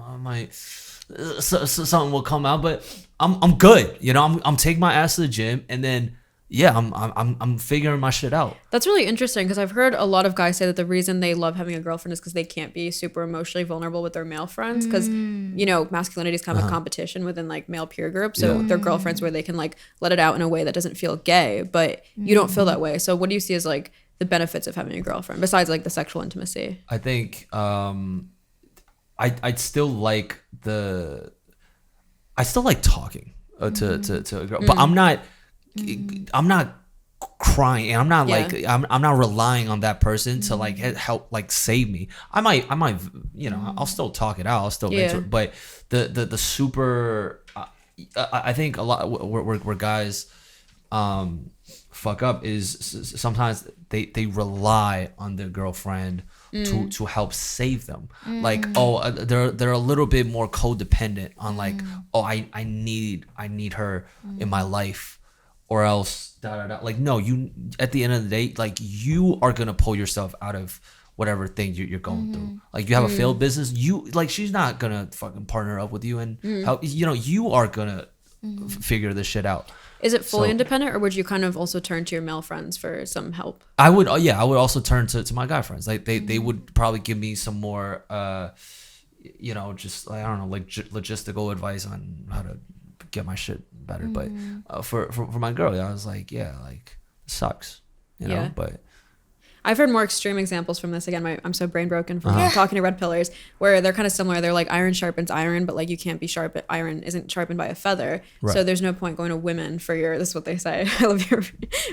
I might something will come out, but I'm good. You know, I'm taking my ass to the gym, and then I'm figuring my shit out. That's really interesting, because I've heard a lot of guys say that the reason they love having a girlfriend is because they can't be super emotionally vulnerable with their male friends, because you know, masculinity is kind of a competition within like male peer groups, so their girlfriends where they can like let it out in a way that doesn't feel gay, but you don't feel that way. So what do you see as like the benefits of having a girlfriend besides like the sexual intimacy? I think I'd still like talking to a girl, but I'm not crying, and I'm not like I'm not relying on that person to like help like save me. I might you know, I'll still talk it out, I'll still get to it, but the super I think a lot where guys fuck up is sometimes they rely on their girlfriend to help save them. Like, they're a little bit more codependent on like, I need her in my life, or else like, no, you at the end of the day, like, you are gonna pull yourself out of whatever thing you're going through. Like, you have a failed business, you like, she's not gonna fucking partner up with you and help, you know, you are gonna figure this shit out. Is it fully independent, or would you kind of also turn to your male friends for some help? I would also turn to my guy friends. Like they would probably give me some more you know, just I don't know, like logistical advice on how to get my shit better. But for my girl, I was like, like, it sucks, you know. But I've heard more extreme examples from this. Again, I'm so brain broken from talking to red pillars, where they're kind of similar. They're like, iron sharpens iron, but like, you can't be sharp. Iron isn't sharpened by a feather. Right. So there's no point going to women for this is what they say. I love your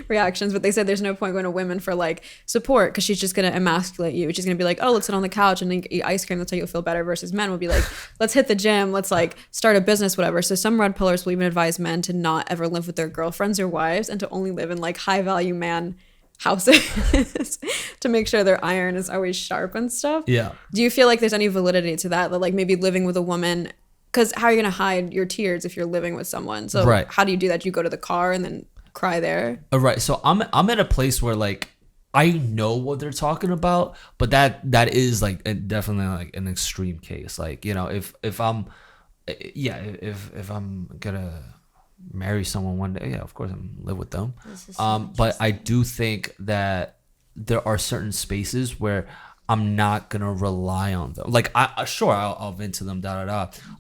reactions, but they said there's no point going to women for like support, because she's just going to emasculate you. She's going to be like, oh, let's sit on the couch and eat ice cream. That's how you'll feel better. Versus men will be like, let's hit the gym. Let's like start a business, whatever. So some red pillars will even advise men to not ever live with their girlfriends or wives, and to only live in like high value man houses to make sure their iron is always sharp and stuff. Yeah. Do you feel like there's any validity to that like maybe living with a woman, because how are you going to hide your tears if you're living with someone? So how do you do that? Do you go to the car and then cry there? Right. So I'm at a place where like I know what they're talking about, but that is like definitely like an extreme case. Like, you know, if I'm gonna marry someone one day, yeah, of course I'm live with them. But I do think that there are certain spaces where I'm not gonna rely on them. Like I'll vent to them,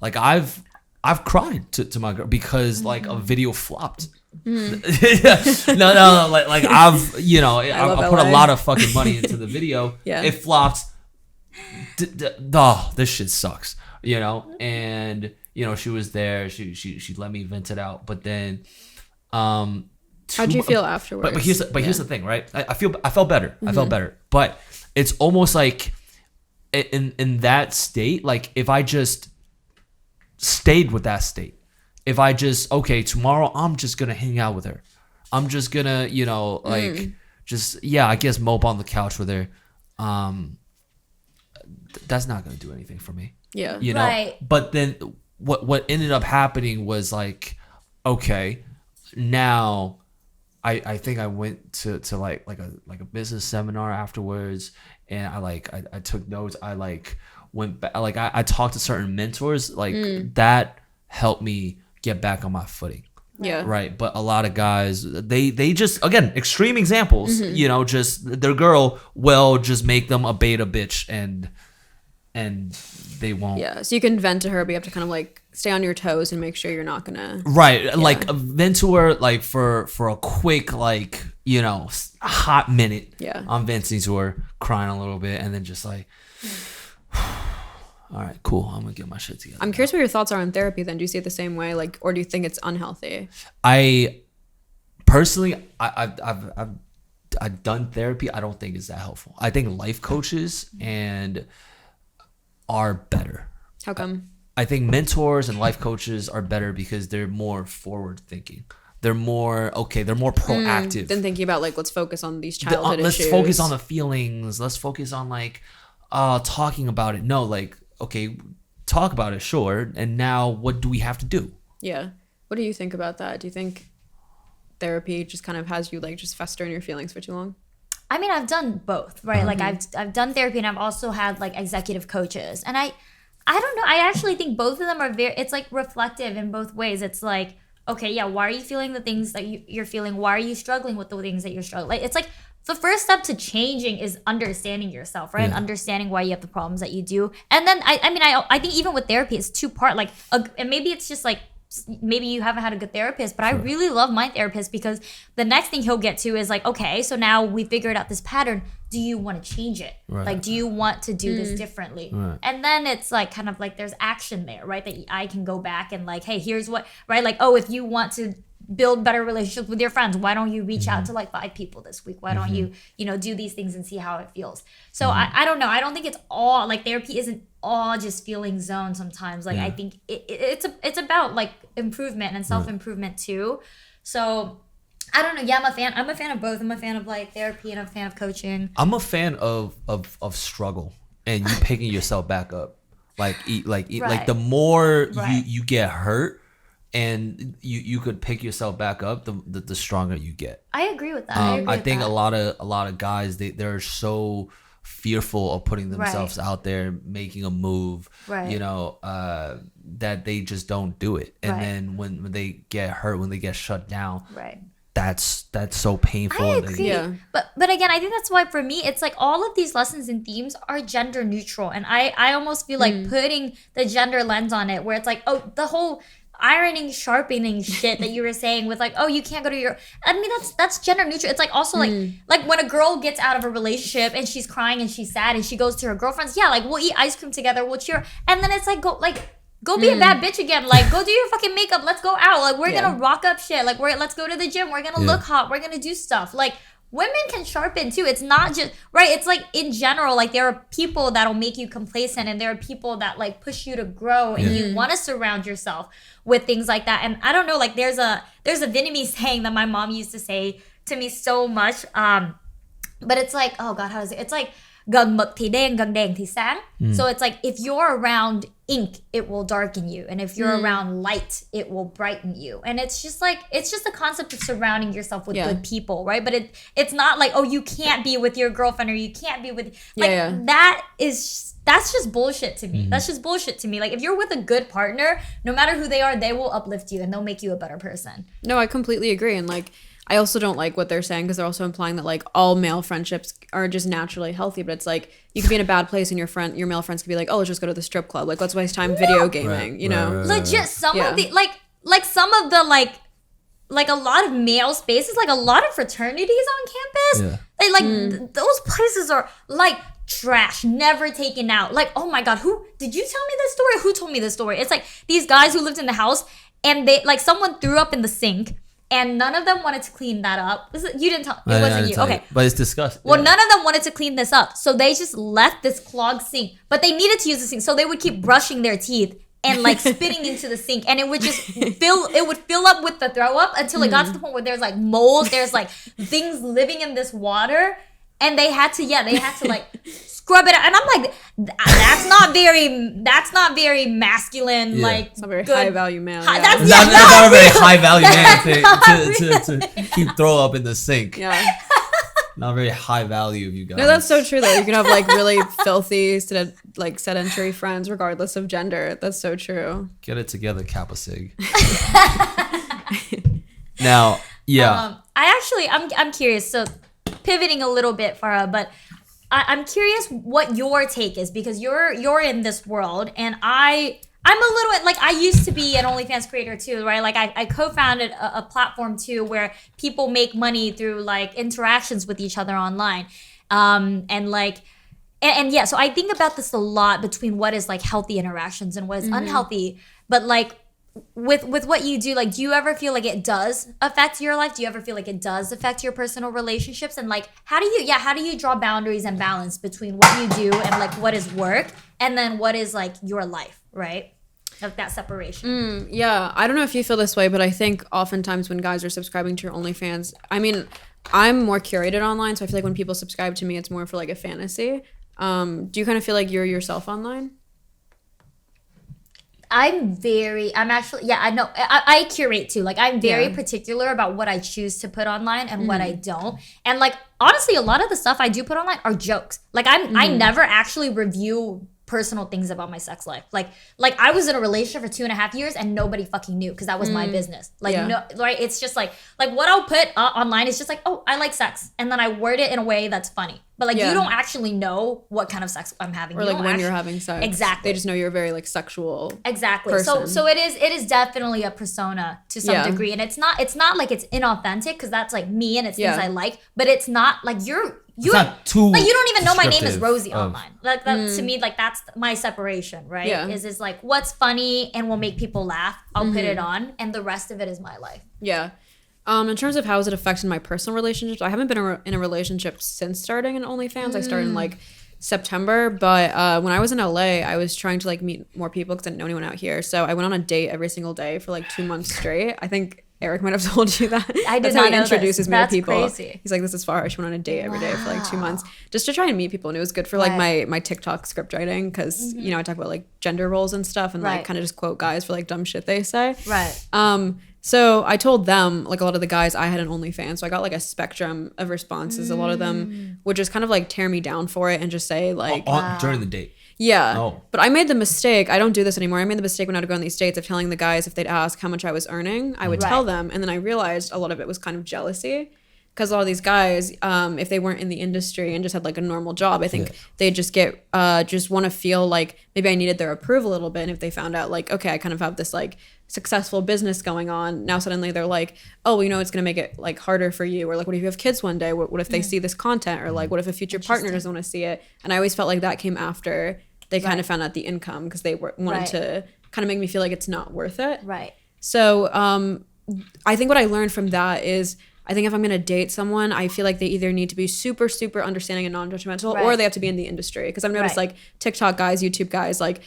Like I've cried to my girl because like a video flopped. No, like I've, you know, I put a lot of fucking money into the video. Yeah. It flopped. Oh, this shit sucks, you know. And you know, she was there. She let me vent it out. But then, how'd you feel afterwards? But here's the thing, right? I felt better. I felt better. But it's almost like in that state, like if I just stayed with that state, if I just, okay, tomorrow I'm just gonna hang out with her, I'm just gonna, you know, like just, yeah, I guess mope on the couch with her, that's not gonna do anything for me. Yeah. You know. Right. But then what ended up happening was like, okay, now I think I went to like a business seminar afterwards, and I took notes. I like went back, like I talked to certain mentors, like that helped me get back on my footing. Yeah. Right. But a lot of guys, they just, again, extreme examples, you know, just their girl will just make them a beta bitch and they won't. Yeah. So you can vent to her, but you have to kind of like stay on your toes and make sure you're not gonna. Right. Yeah. Like vent to her like for a quick, like, you know, hot minute. Yeah. I'm venting to her, crying a little bit, and then just like, all right, cool, I'm gonna get my shit together. I'm curious what your thoughts are on therapy then. Do you see it the same way? Like, or do you think it's unhealthy? I personally, I've done therapy. I don't think it's that helpful. I think life coaches are better. How come? I think mentors and life coaches are better because they're more forward thinking. They're more proactive Then thinking about like, let's focus on these childhood let's issues. focus on the feelings. Let's focus on like talking about it. No, like, okay, talk about it, sure. And now what do we have to do? Yeah. What do you think about that? Do you think therapy just kind of has you like just fester in your feelings for too long? I mean, I've done both, right? Like I've done therapy, and I've also had like executive coaches, and I don't know. I actually think both of them are it's like reflective in both ways. It's like, okay, yeah, why are you feeling the things that you're feeling? Why are you struggling with the things that you're struggling? Like, it's like the first step to changing is understanding yourself, right? Yeah. And understanding why you have the problems that you do. And then I think even with therapy, it's two-part. Like, and maybe it's just like, maybe you haven't had a good therapist, but I really love my therapist because the next thing he'll get to is like, okay, so now we figured out this pattern. Do you want to change it? Right. Like, do you want to do this differently? Right. And then it's like kind of like there's action there, right? That I can go back and like, hey, here's what, right? Like, oh, if you want to build better relationships with your friends, why don't you reach out to like 5 people this week? Why don't you, do these things and see how it feels? So I don't know. I don't think it's all like therapy isn't all just feeling zone sometimes. Like I think it's about like improvement and self-improvement too. So I don't know. Yeah, I'm a fan of both. I'm a fan of like therapy and I'm a fan of coaching. I'm a fan of struggle and you picking yourself back up. Like the more you get hurt and you could pick yourself back up, the stronger you get. I agree with that. I think a lot of guys they're so fearful of putting themselves out there, making a move, that they just don't do it. And then when they get hurt, when they get shut down, that's so painful. I agree. But again, I think that's why for me, it's like all of these lessons and themes are gender neutral. And I almost feel like putting the gender lens on it where it's like, oh, the whole ironing, sharpening shit that you were saying with like, oh, you can't go to your, I mean, that's gender neutral. It's like also like when a girl gets out of a relationship and she's crying and she's sad and she goes to her girlfriends, yeah, like we'll eat ice cream together, we'll cheer. And then it's like, go be a bad bitch again. Like, go do your fucking makeup. Let's go out. Like, we're gonna rock up shit. Like, let's go to the gym. We're gonna look hot. We're gonna do stuff. Like, women can sharpen too. It's not just, right? It's like, in general, like, there are people that'll make you complacent and there are people that, like, push you to grow and you want to surround yourself with things like that. And I don't know, like, there's a Vietnamese saying that my mom used to say to me so much. But it's like, oh God, how is it? It's like, gần mực thì đen, gần đèn thì sáng. So it's like, if you're around ink, it will darken you. And if you're around light, it will brighten you. And it's just a concept of surrounding yourself with good people, right? But it's not like, oh, you can't be with your girlfriend or you can't be with, like, that's just bullshit to me. That's just bullshit to me. Like, if you're with a good partner, no matter who they are, they will uplift you and they'll make you a better person. No, I completely agree. And like, I also don't like what they're saying because they're also implying that like all male friendships are just naturally healthy. But it's like, you could be in a bad place and your male friends could be like, oh, let's just go to the strip club. Like, let's waste time video gaming, you know? Legit, some of the, like some of the, like a lot of male spaces, like a lot of fraternities on campus, they like those places are like trash, never taken out. Like, oh my God, who did you tell me this story? Who told me this story? It's like these guys who lived in the house and they like someone threw up in the sink and none of them wanted to clean that up. You didn't tell, it wasn't you. Okay. But it's disgusting. Well, none of them wanted to clean this up. So they just left this clogged sink, but they needed to use the sink. So they would keep brushing their teeth and like spitting into the sink, and it would just fill up with the throw up until it got to the point where there's like mold, there's like things living in this water, and they had to like scrub it out. And I'm like, that's not very masculine, like it's not very good, high value male. That's not a very high value man to keep throw up in the sink. Yeah. Not very high value of you guys. No, that's so true though. You can have like really filthy, sedentary friends regardless of gender. That's so true. Get it together, Kappa Sig. Now, I'm curious. So pivoting a little bit, Farha, but I'm curious what your take is, because you're in this world, and I'm a little, like, I used to be an OnlyFans creator too, right? Like, I co-founded a platform too where people make money through, like, interactions with each other online. And yeah, so I think about this a lot between what is, like, healthy interactions and what is unhealthy. But, like, with what you do, like, do you ever feel like it does affect your life? Do you ever feel like it does affect your personal relationships? And, like, how do you draw boundaries and balance between what you do and, like, what is work and then what is, like, your life, right? Of that separation. Yeah, I don't know if you feel this way, but I think oftentimes when guys are subscribing to your OnlyFans, I mean, I'm more curated online, so I feel like when people subscribe to me, it's more for like a fantasy. Do you kind of feel like you're yourself online? I curate too. Like, I'm very particular about what I choose to put online and what I don't. And, like, honestly, a lot of the stuff I do put online are jokes. Like, I never actually review personal things about my sex life. Like I was in a relationship for 2.5 years and nobody fucking knew because that was my business. Like, no, right? It's just like what I'll put online is just like, oh, I like sex, and then I word it in a way that's funny. But, like, you don't actually know what kind of sex I'm having. Or, like, when you're having sex. Exactly. They just know you're a very, like, sexual person. So it is definitely a persona to some degree. And it's not like it's inauthentic, because that's, like, me and it's things I like. But it's not like you don't even know my name is Rosie online. Like, that, to me, like, that's my separation, right? Yeah. Is like what's funny and will make people laugh, I'll put it on, and the rest of it is my life. Yeah. In terms of how has it affected my personal relationships, I haven't been in a relationship since starting an OnlyFans. I started in, like, September, but when I was in LA, I was trying to, like, meet more people because I didn't know anyone out here. So I went on a date every single day for, like, 2 months straight. I think Eric might have told you that. I did That's not how he know introduces this. me That's to people. Crazy. He's like, this is Farha. She went on a date every day for like 2 months just to try and meet people. And it was good for like my TikTok script writing because, you know, I talk about like gender roles and stuff and like kind of just quote guys for like dumb shit they say. Right. So I told them, like a lot of the guys, I had an OnlyFans. So I got like a spectrum of responses. A lot of them would just kind of like tear me down for it and just say like... during the date. Yeah. Oh. But I made the mistake. I don't do this anymore. I made the mistake when I would go on these dates of telling the guys if they'd ask how much I was earning, I would tell them. And then I realized a lot of it was kind of jealousy. Because a lot of these guys, if they weren't in the industry and just had like a normal job, I think they'd just get, just want to feel like maybe I needed their approval a little bit. And if they found out like, okay, I kind of have this like successful business going on, now suddenly they're like, oh, well, you know, it's going to make it like harder for you. Or like, what if you have kids one day? What if they see this content? Or like, what if a future partner doesn't want to see it? And I always felt like that came after they kind of found out the income because they wanted to kind of make me feel like it's not worth it. Right. So I think what I learned from that is I think if I'm going to date someone, I feel like they either need to be super, super understanding and non-judgmental or they have to be in the industry. Because I've noticed like TikTok guys, YouTube guys, like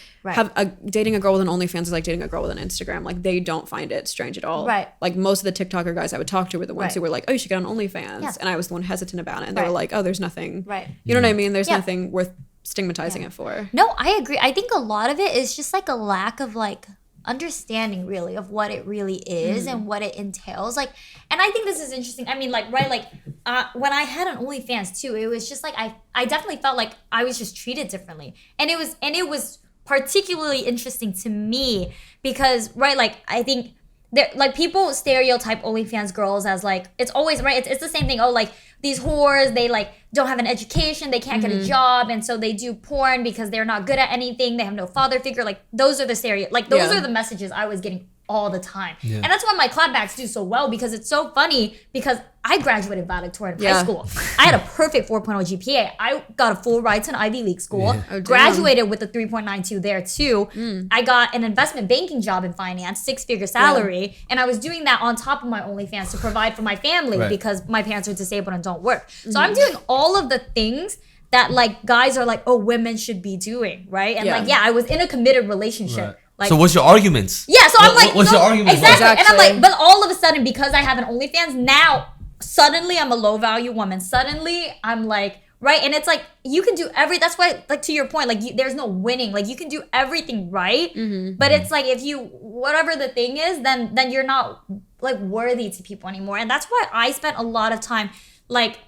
dating a girl with an OnlyFans is like dating a girl with an Instagram. Like they don't find it strange at all. Right. Like most of the TikToker guys I would talk to were the ones who were like, oh, you should get on OnlyFans. Yeah. And I was the one hesitant about it. And they were like, oh, there's nothing. Right. You know what I mean? There's nothing worth stigmatizing it for. No, I agree. I think a lot of it is just like a lack of like understanding really of what it really is and what it entails. Like, and I think this is interesting. I mean, like, right, like when I had an OnlyFans too, it was just like I definitely felt like I was just treated differently. And it was particularly interesting to me because, right, like I think there, like, people stereotype OnlyFans girls as like, it's always, right, it's the same thing. Oh, like these whores, they like don't have an education, they can't get a job, and so they do porn because they're not good at anything, they have no father figure. Like those are the those are the messages I was getting all the time. And that's why my clapbacks do so well, because it's so funny, because I graduated valedictorian in high school. I had a perfect 4.0 GPA. I got a full ride to an Ivy League school. Graduated with a 3.92 there too. I got an investment banking job in finance, 6-figure salary, and I was doing that on top of my OnlyFans to provide for my family because my parents are disabled and don't work. So I'm doing all of the things that like guys are like, oh, women should be doing, right? And like, I was in a committed relationship. Like, so what's your arguments? Yeah, so I'm like, what's your argument? Exactly. And I'm like, but all of a sudden, because I have an OnlyFans, now suddenly I'm a low value woman. Suddenly I'm like, right? And it's like, you can do that's why, like, to your point, like there's no winning. Like you can do everything right, but it's like, if you, whatever the thing is, then you're not like worthy to people anymore. And that's why I spent a lot of time like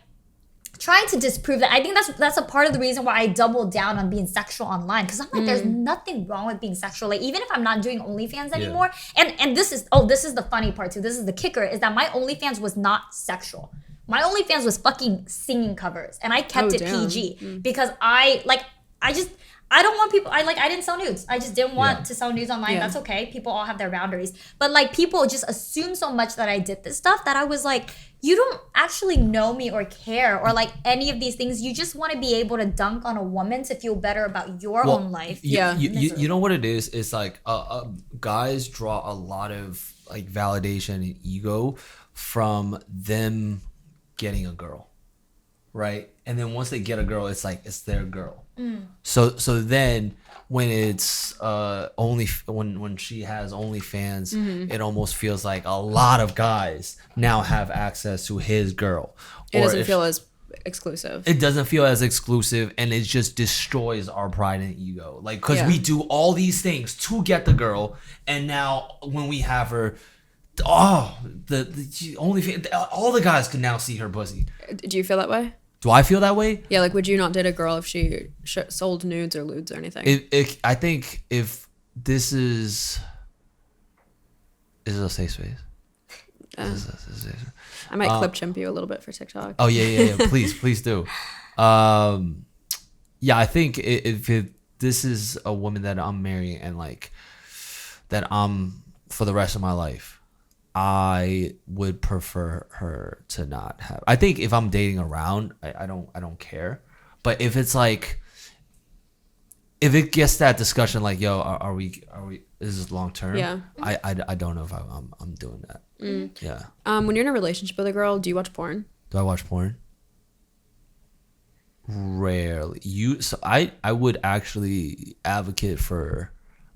trying to disprove that. I think that's a part of the reason why I doubled down on being sexual online, because I'm like, there's nothing wrong with being sexual. Like, even if I'm not doing OnlyFans anymore, and this is the funny part too. This is the kicker, is that my OnlyFans was not sexual. My OnlyFans was fucking singing covers, and I kept it PG because I don't want people. I didn't sell nudes. I just didn't want to sell nudes online. That's okay. People all have their boundaries. But like, people just assume so much that I did this stuff that I was like, you don't actually know me or care or like any of these things. You just want to be able to dunk on a woman to feel better about your own life. You know what it is? It's like guys draw a lot of like validation and ego from them getting a girl, right? And then once they get a girl, it's like it's their girl. So then when it's when she has OnlyFans, it almost feels like a lot of guys now have access to his girl. It doesn't feel as exclusive. It doesn't feel as exclusive, and it just destroys our pride and ego. Like, because we do all these things to get the girl, and now when we have her, the OnlyFans, all the guys can now see her pussy. Do you feel that way? Do I feel that way? Yeah, like, would you not date a girl if she sold nudes or lewds or anything? I think if this is a safe space. I might clip chimp you a little bit for TikTok. Oh yeah. Please do. I think if this is a woman that I'm marrying and like that I'm for the rest of my life, I would prefer her to not have. I think if I'm dating around, I don't care. But if it's like, if it gets that discussion like, yo, are we is this long term? Yeah. I don't know if I'm doing that. Yeah. When you're in a relationship with a girl, do you watch porn? Do I watch porn? Rarely. So I would actually advocate for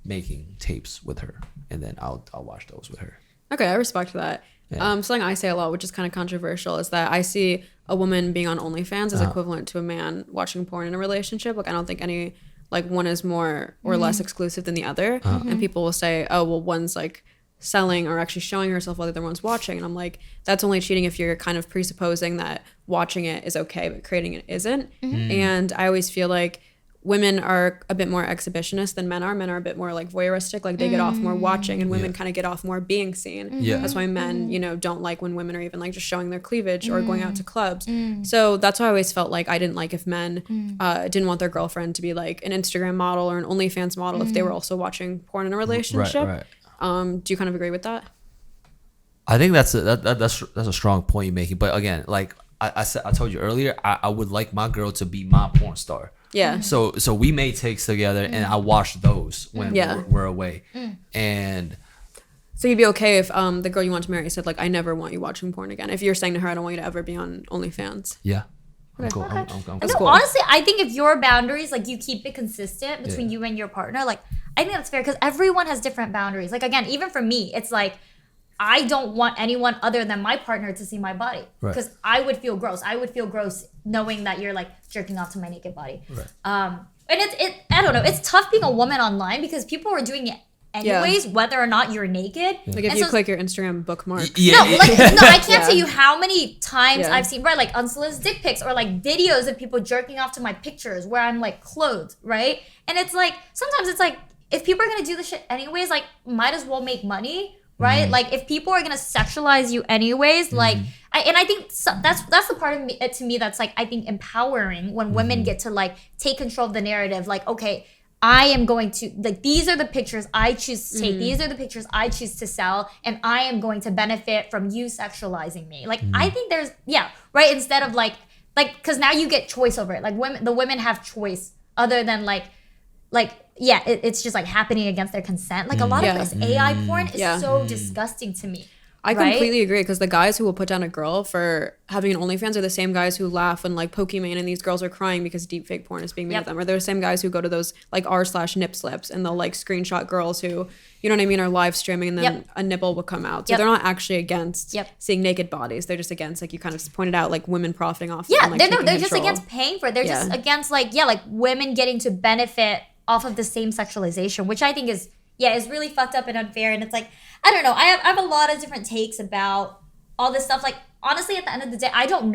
making tapes with her, and then I'll watch those with her. Okay, I respect that. Yeah. Something I say a lot, which is kind of controversial, is that I see a woman being on OnlyFans as equivalent to a man watching porn in a relationship. Like, I don't think any, like, one is more or less exclusive than the other. And people will say, oh, well, one's like selling or actually showing herself while the other one's watching. And I'm like, that's only cheating if you're kind of presupposing that watching it is okay, but creating it isn't. And I always feel like women are a bit more exhibitionist than men are. Men are a bit more like voyeuristic, like they get off more watching, and women kind of get off more being seen. That's why men, don't like when women are even like just showing their cleavage or going out to clubs. So that's why I always felt like I didn't like if men didn't want their girlfriend to be like an Instagram model or an OnlyFans model if they were also watching porn in a relationship. Right. Do you kind of agree with that? I think that's a strong point you're making. But again, like I told you earlier, I would like my girl to be my porn star. Yeah. So we made takes together, and I watch those when we're away. And so you'd be okay if the girl you want to marry said like, I never want you watching porn again. If you're saying to her, I don't want you to ever be on OnlyFans. Yeah. I'm cool. Okay. I'm No, cool. honestly, I think if your boundaries, like, you keep it consistent between you and your partner, like, I think that's fair, because everyone has different boundaries. Like, again, even for me, it's like, I don't want anyone other than my partner to see my body because I would feel gross. I would feel gross knowing that you're like jerking off to my naked body. And I don't know. It's tough being a woman online because people are doing it anyways, whether or not you're naked. Like if you click your Instagram bookmark. No, I can't tell you how many times I've seen like unsolicited dick pics or like videos of people jerking off to my pictures where I'm like clothed, right? And it's like sometimes it's like if people are gonna do this shit anyways, like might as well make money. Right, like if people are gonna sexualize you anyways, like, I think that's the part of it to me that's like I think empowering when women get to like take control of the narrative. Like, okay, I am going to like these are the pictures I choose to take. These are the pictures I choose to sell, and I am going to benefit from you sexualizing me. Like, I think there's right. Instead of like because now you get choice over it. Like the women have choice other than like. It's just like happening against their consent. Like a lot of this AI porn is so disgusting to me. I completely agree because the guys who will put down a girl for having an OnlyFans are the same guys who laugh when like Pokemon and these girls are crying because deepfake porn is being made of them. Or they're the same guys who go to those like r/nip slips and they'll like screenshot girls who, you know what I mean, are live streaming and then a nipple will come out. So they're not actually against seeing naked bodies. They're just against, like you kind of pointed out, like women profiting off. Yeah, and, like, they're just against paying for it. They're just against like women getting to benefit off of the same sexualization, which I think is really fucked up and unfair. And it's like, I don't know. I have a lot of different takes about all this stuff. Like, honestly, at the end of the day, I don't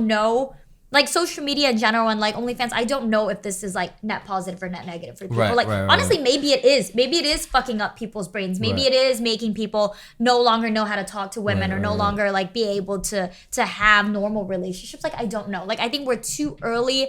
know. Like, social media in general and, like, OnlyFans, I don't know if this is, like, net positive or net negative for people. Honestly, maybe it is. Maybe it is fucking up people's brains. Maybe it is making people no longer know how to talk to women or no longer, like, be able to have normal relationships. Like, I don't know. Like, I think we're too early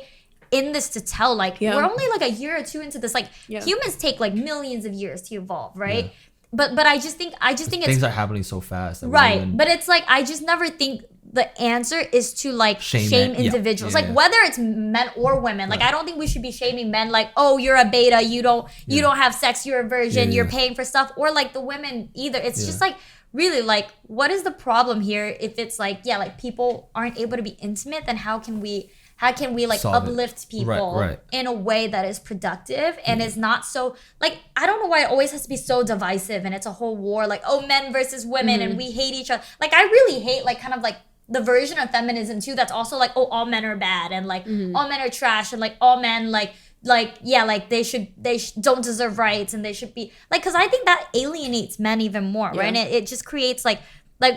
in this to tell. Like, we're only, like, a year or two into this. Like, humans take, like, millions of years to evolve, right? But I just think it's things are happening so fast. But it's like I just never think the answer is to like shame individuals, like whether it's men or women. Like I don't think we should be shaming men. Like, oh, you're a beta, you don't have sex, you're a virgin, you're paying for stuff, or like the women either. It's just like really like what is the problem here? If it's like like people aren't able to be intimate, then how can we like solve uplift people in a way that is productive and is not so like, I don't know why it always has to be so divisive and it's a whole war, like, oh, men versus women and we hate each other. Like, I really hate like kind of like the version of feminism too that's also like, oh, all men are bad and like all men are trash and like all men like they don't deserve rights and they should be like, because I think that alienates men even more, right? And it just creates like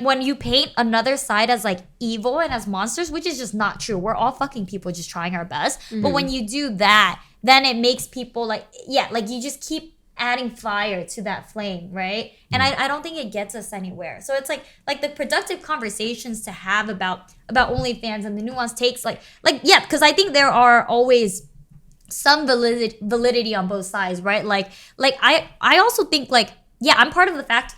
when you paint another side as like evil and as monsters, which is just not true. We're all fucking people just trying our best. But when you do that, then it makes people like, like you just keep adding fire to that flame, right? And I don't think it gets us anywhere. So it's like the productive conversations to have about OnlyFans and the nuanced takes, like because I think there are always some validity on both sides, right? Like I also think like, I'm part of the factor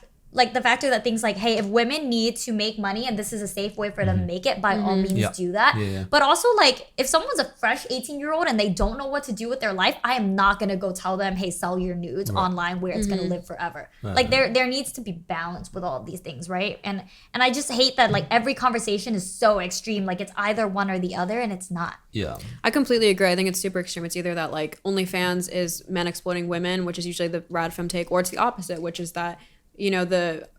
that things like, hey, if women need to make money and this is a safe way for them to make it, by all means do that. But also like if someone's a fresh 18-year-old and they don't know what to do with their life, I am not gonna go tell them, hey, sell your nudes online where it's gonna live forever. Like there needs to be balance with all of these things, right? And I just hate that like every conversation is so extreme, like it's either one or the other, and it's not. I completely agree. I think it's super extreme. It's either that like OnlyFans is men exploiting women, which is usually the rad femme take, or it's the opposite, which is that, you know, the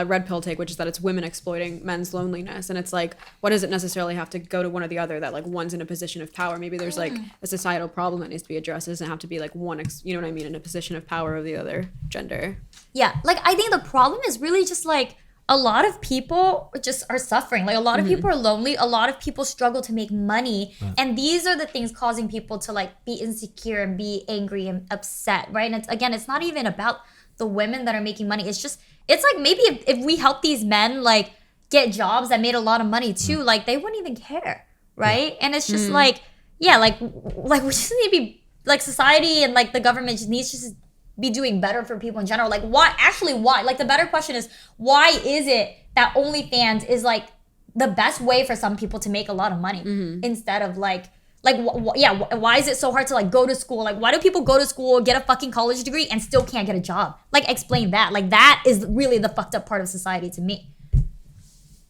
red pill take, which is that it's women exploiting men's loneliness. And it's like, what does it necessarily have to go to one or the other, that like one's in a position of power? Maybe there's like a societal problem that needs to be addressed. It doesn't have to be like one, you know what I mean, in a position of power of the other gender. Like I think the problem is really just like a lot of people just are suffering. Like a lot of people are lonely. A lot of people struggle to make money. And these are the things causing people to like be insecure and be angry and upset, right? And it's not even about the women that are making money. It's like maybe if we help these men like get jobs that made a lot of money too, like they wouldn't even care, right? And it's just like we just need to be like, society and like the government just needs to just be doing better for people in general. Like why? Like the better question is, why is it that OnlyFans is like the best way for some people to make a lot of money instead of why is it so hard to like go to school? Like why do people go to school, get a fucking college degree and still can't get a job? Like explain that. Like that is really the fucked up part of society to me.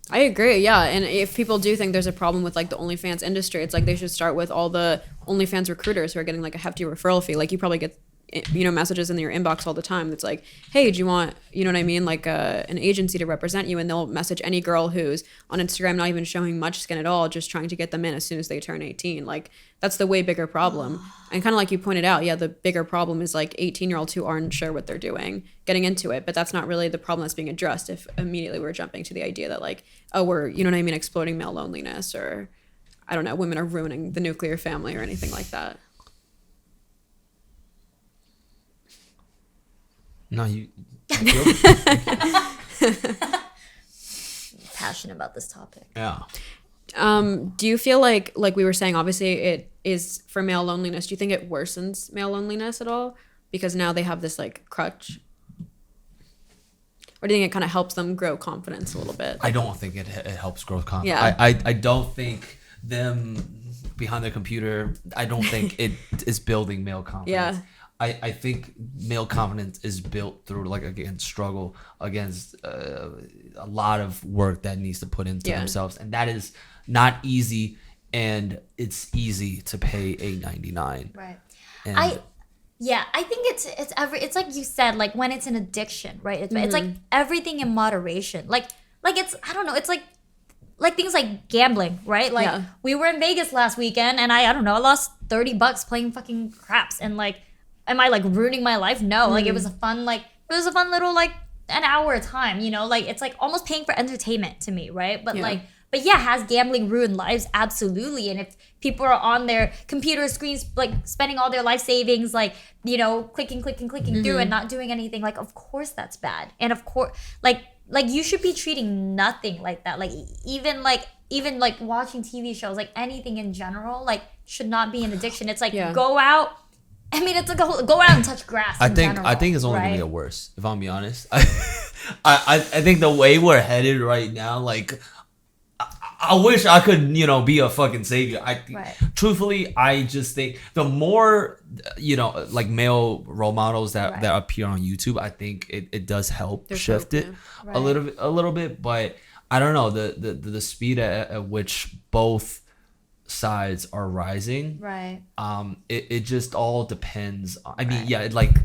I agree, and if people do think there's a problem with like the OnlyFans industry, it's like they should start with all the OnlyFans recruiters who are getting like a hefty referral fee. Like you probably get messages in your inbox all the time that's like, hey, do you want, you know what I mean, like an agency to represent you, and they'll message any girl who's on Instagram not even showing much skin at all, just trying to get them in as soon as they turn 18. Like, that's the way bigger problem. And kind of like you pointed out, yeah, the bigger problem is like 18-year-olds who aren't sure what they're doing getting into it, but that's not really the problem that's being addressed if immediately we're jumping to the idea that like, oh, we're, you know what I mean, exploiting male loneliness, or I don't know, women are ruining the nuclear family or anything like that. No, you Passionate about this topic. yeah. Do you feel like we were saying, obviously it is for male loneliness, do you think it worsens male loneliness at all because now they have this like crutch, or do you think it kind of helps them grow confidence a little bit? I don't think it helps growth confidence. Yeah. I don't think them behind their computer, I don't think it is building male confidence. Yeah. I think male confidence is built through, like, again, struggle against a lot of work that needs to put into themselves, and that is not easy, and it's easy to pay $8.99. Right. And I think it's like you said, like when it's an addiction, right? It's like everything in moderation. Like it's, I don't know, it's like things like gambling, right? Like we were in Vegas last weekend, and I don't know, I lost $30 playing fucking craps, and like, am I like ruining my life? No, like it was a fun little like an hour time, you know, like it's like almost paying for entertainment to me, right? But has gambling ruined lives? Absolutely. And if people are on their computer screens, like spending all their life savings, like, you know, clicking through and not doing anything, like, of course that's bad. And of course, like you should be treating nothing like that. Like even watching TV shows, like anything in general, like should not be an addiction. It's like go out. I mean, it's like go out and touch grass. I think it's only gonna get worse, if I'm being honest. I think the way we're headed right now, like, I wish I could, you know, be a fucking savior. Truthfully, I just think the more, you know, like male role models that appear on YouTube, I think it does help shift it a little bit. But I don't know, the speed at which both sides are rising, right? It just all depends. I mean, like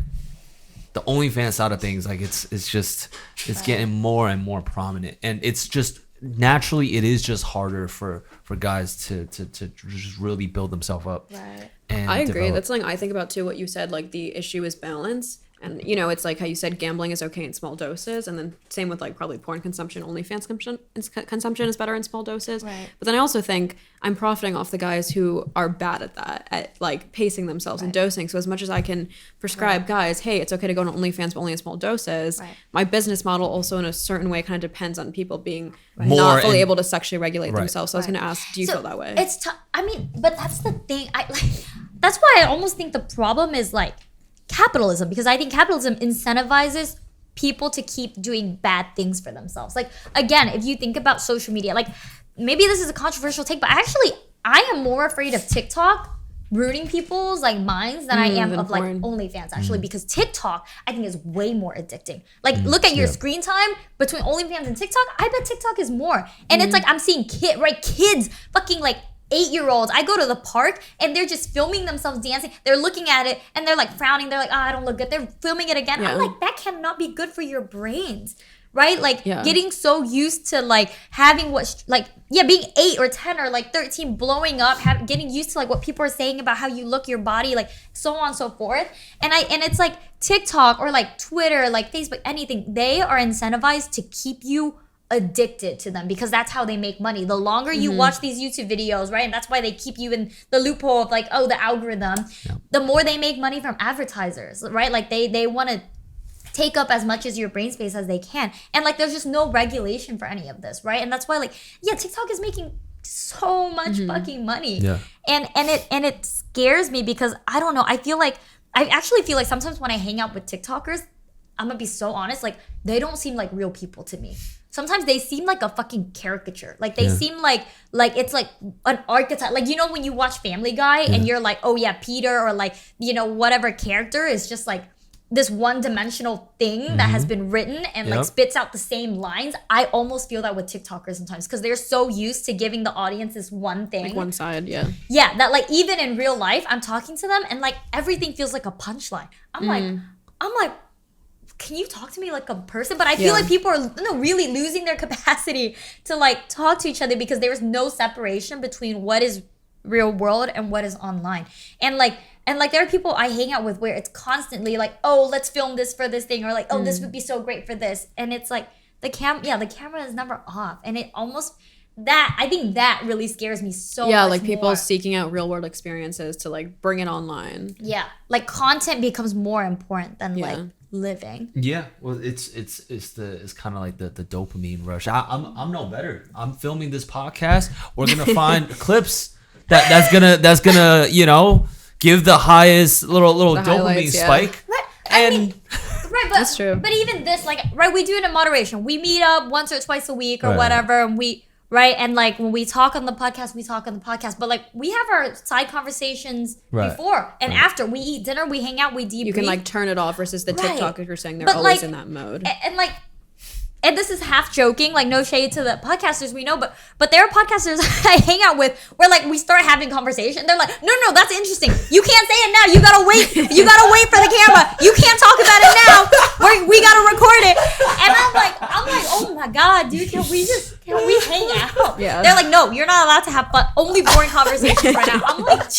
the OnlyFans side of things, like it's getting more and more prominent, and it's just naturally it is just harder for guys to just really build themselves up. Right. And I agree. develop. That's something I think about too. What you said, like the issue is balance. And, you know, it's like how you said gambling is okay in small doses. And then same with like probably porn consumption, OnlyFans consumption is better in small doses. Right. But then I also think I'm profiting off the guys who are bad at that, at like pacing themselves and dosing. So as much as I can prescribe guys, hey, it's okay to go to OnlyFans, but only in small doses. My business model also in a certain way kind of depends on people being not fully able to sexually regulate themselves. So I was going to ask, do you feel that way? It's I mean, but that's the thing. That's why I almost think the problem is like capitalism, because I think capitalism incentivizes people to keep doing bad things for themselves. Like, again, if you think about social media, like maybe this is a controversial take, but I am more afraid of TikTok ruining people's like minds than I am of like OnlyFans actually, because TikTok I think is way more addicting. Like look at your screen time between OnlyFans and TikTok. I bet TikTok is more. And it's like I'm seeing kids fucking like 8-year-olds. I go to the park and they're just filming themselves dancing. They're looking at it and they're like frowning. They're like, oh, I don't look good. They're filming it again. I'm like, that cannot be good for your brains, right? Like getting so used to like having being 8 or 10 or like 13, blowing up, getting used to like what people are saying about how you look, your body, like so on and so forth. And it's like TikTok or like Twitter, like Facebook, anything. They are incentivized to keep you addicted to them because that's how they make money. The longer you watch these YouTube videos, right? And that's why they keep you in the loophole of like, oh, the algorithm, the more they make money from advertisers, right? Like they want to take up as much as your brain space as they can. And like, there's just no regulation for any of this, right? And that's why like, TikTok is making so much fucking money. Yeah. And it scares me because I don't know. I actually feel like sometimes when I hang out with TikTokers, I'm gonna be so honest, like they don't seem like real people to me. Sometimes they seem like a fucking caricature. Like they seem like it's like an archetype. Like, you know, when you watch Family Guy and you're like, oh yeah, Peter or like, you know, whatever character is just like this one-dimensional thing that has been written and like spits out the same lines. I almost feel that with TikTokers sometimes because they're so used to giving the audience this one thing. Like one side, yeah. Yeah, that like even in real life, I'm talking to them and like everything feels like a punchline. I'm like, can you talk to me like a person? But I feel like people are really losing their capacity to like talk to each other because there's no separation between what is real world and what is online. And like there are people I hang out with where it's constantly like, oh, let's film this for this thing, or like, oh, this would be so great for this. And it's like the camera is never off. And it almost I think that really scares me so much. Yeah, like people more. seeking out real world experiences to like bring it online. Yeah. Like content becomes more important than like living. Yeah, well, it's kind of like the dopamine rush. I'm no better. I'm filming this podcast. We're gonna find clips that's gonna give the highest little dopamine spike. Right. Right, but That's true. But even this, like, right, we do it in moderation. We meet up once or twice a week or whatever, and right, and like when we talk on the podcast, we talk on the podcast. But like we have our side conversations before and after. We eat dinner, we hang out, we debrief. You can like turn it off versus the TikTokers you're saying they're But, always like, in that mode. And this is half joking, like no shade to the podcasters we know, but there are podcasters I hang out with where like we start having conversation. They're like, no, that's interesting. You can't say it now. You gotta wait. You gotta wait for the camera. You can't talk about it now. We gotta record it. And I'm like, oh my god, dude, can we hang out? Yeah. They're like, no, you're not allowed to have fun. Only boring conversations right now. I'm like,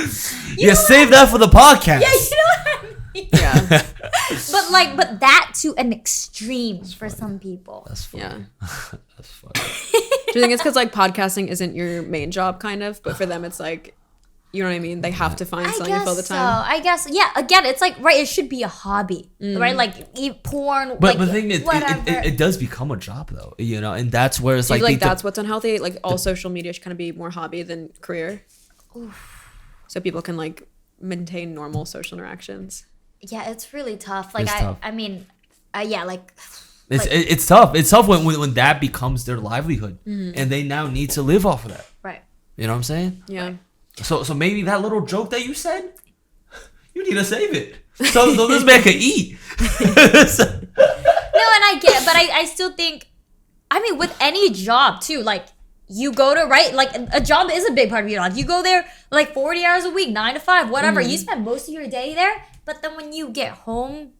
save that for the podcast. yeah, you know what I mean? Yeah. But that to an extreme for some people. That's funny. Yeah. That's funny. Do you think it's because like podcasting isn't your main job, kind of, but for them it's like, you know what I mean? They have to find something to fill the time. I guess, yeah. Again, it's like it should be a hobby, right? Like eat porn. But like, the thing is, whatever. it does become a job though, and that's where it's Do you like feel like that's what's unhealthy. Like all social media should kind of be more hobby than career. So people can like maintain normal social interactions. Yeah, it's really tough. Like It's tough. I mean, yeah, like. It's tough. It's tough when that becomes their livelihood, and they now need to live off of that. Right. You know what I'm saying? Yeah. So maybe that little joke that you said, you need to save it so this man can eat. No, and I get it, but I still think, I mean, with any job too, like you go to, right, like a job is a big part of your life. You go there like 40 hours a week, 9 to 5, whatever. You spend most of your day there, but then when you get home,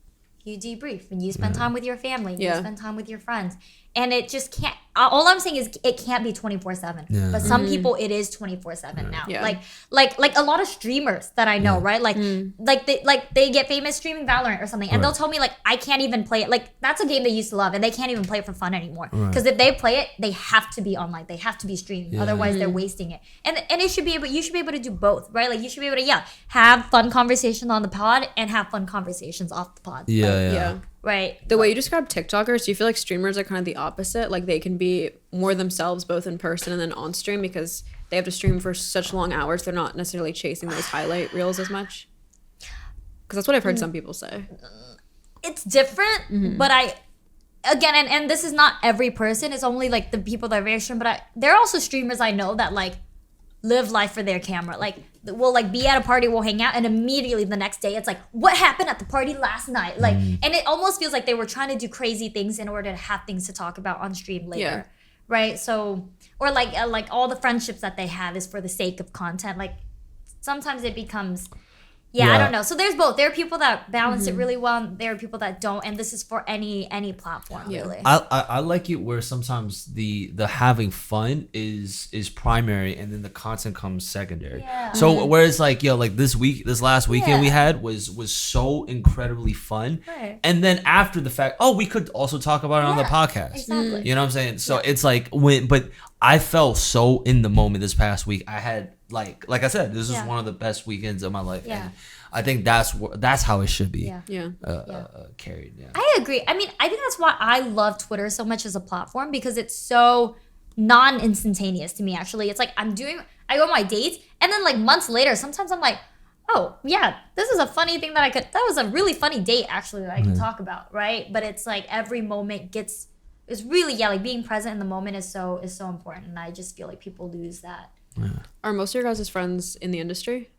you debrief and you spend time with your family, you spend time with your friends. And it just can't, all I'm saying is it can't be 24/7. Yeah. But some people it is 24/7 now. Yeah. Like a lot of streamers that I know, right? Like they get famous streaming Valorant or something, and they'll tell me like I can't even play it. Like that's a game they used to love, and they can't even play it for fun anymore. Because if they play it, they have to be online. They have to be streaming. Otherwise, they're wasting it. And it should be able. You should be able to do both, right? Like you should be able to have fun conversations on the pod and have fun conversations off the pod. Yeah. Right. The way you describe TikTokers, do you feel like streamers are kind of the opposite? Like they can be more themselves both in person and then on stream because they have to stream for such long hours. They're not necessarily chasing those highlight reels as much. Because that's what I've heard some people say. It's different, but again, and this is not every person. It's only like the people that are very stream. But there are also streamers I know that like live life for their camera. Like we'll like be at a party, we'll hang out, and immediately the next day it's like, what happened at the party last night? Like, and it almost feels like they were trying to do crazy things in order to have things to talk about on stream later, right? So, or like all the friendships that they have is for the sake of content. Like sometimes it becomes. Yeah, I don't know. So there's both. There are people that balance it really well, and there are people that don't, and this is for any platform really. I like it where sometimes the having fun is primary, and then the content comes secondary. Yeah. So whereas like like this last weekend we had was so incredibly fun, Right. and then after the fact, we could also talk about it on the podcast. Exactly. You know what I'm saying? So it's like but I felt so in the moment this past week. I had like I said, this is one of the best weekends of my life. Yeah. And I think that's how it should be. Yeah. Carried. Yeah. I agree. I mean, I think that's why I love Twitter so much as a platform, because it's so non-instantaneous to me, actually. It's like I go on my dates, and then like months later, sometimes I'm like, oh, yeah, this is a funny thing that was a really funny date, actually, that I can talk about, right? But it's like every moment it's really, like being present in the moment is so important. And I just feel like people lose that. Are most of your guys' friends in the industry?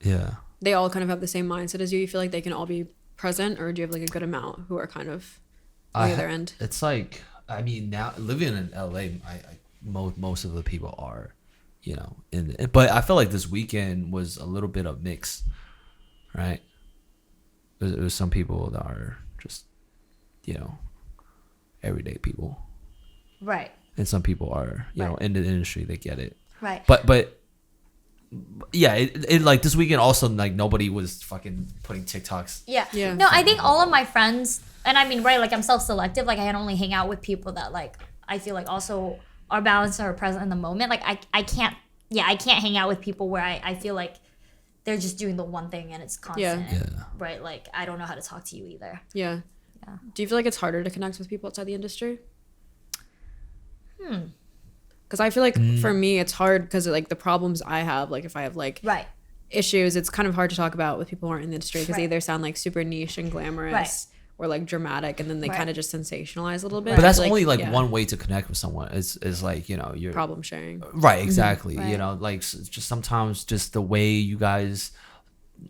Yeah. they all kind of have the same mindset as you? You feel like they can all be present, or do you have like a good amount who are kind of on the other end? It's like, I mean, now living in LA, most of the people are, you know, but I feel like this weekend was a little bit of mix, right? There was some people that are just, you know, everyday people, Right. and some people are, you know, in the industry, they get it, Right. but yeah, it like this weekend also, like nobody was fucking putting TikToks. Yeah. Yeah. No, I think all of my friends, and I mean, right, like I'm self-selective. Like I can only hang out with people that like I feel like also are balanced or are present in the moment. Like I can't hang out with people where I feel like they're just doing the one thing and it's constant. Yeah. Right. Like I don't know how to talk to you either. Yeah. Do you feel like it's harder to connect with people outside the industry? Because I feel like for me it's hard because like the problems I have, like if I have like Right. issues, it's kind of hard to talk about with people who aren't in the industry because they Right. either sound like super niche and glamorous Right. or like dramatic, and then they Right. kind of just sensationalize a little bit. But that's Like, only like yeah, one way to connect with someone is like, you know, you're problem sharing. right, exactly. Right. You know, like just sometimes just the way you guys,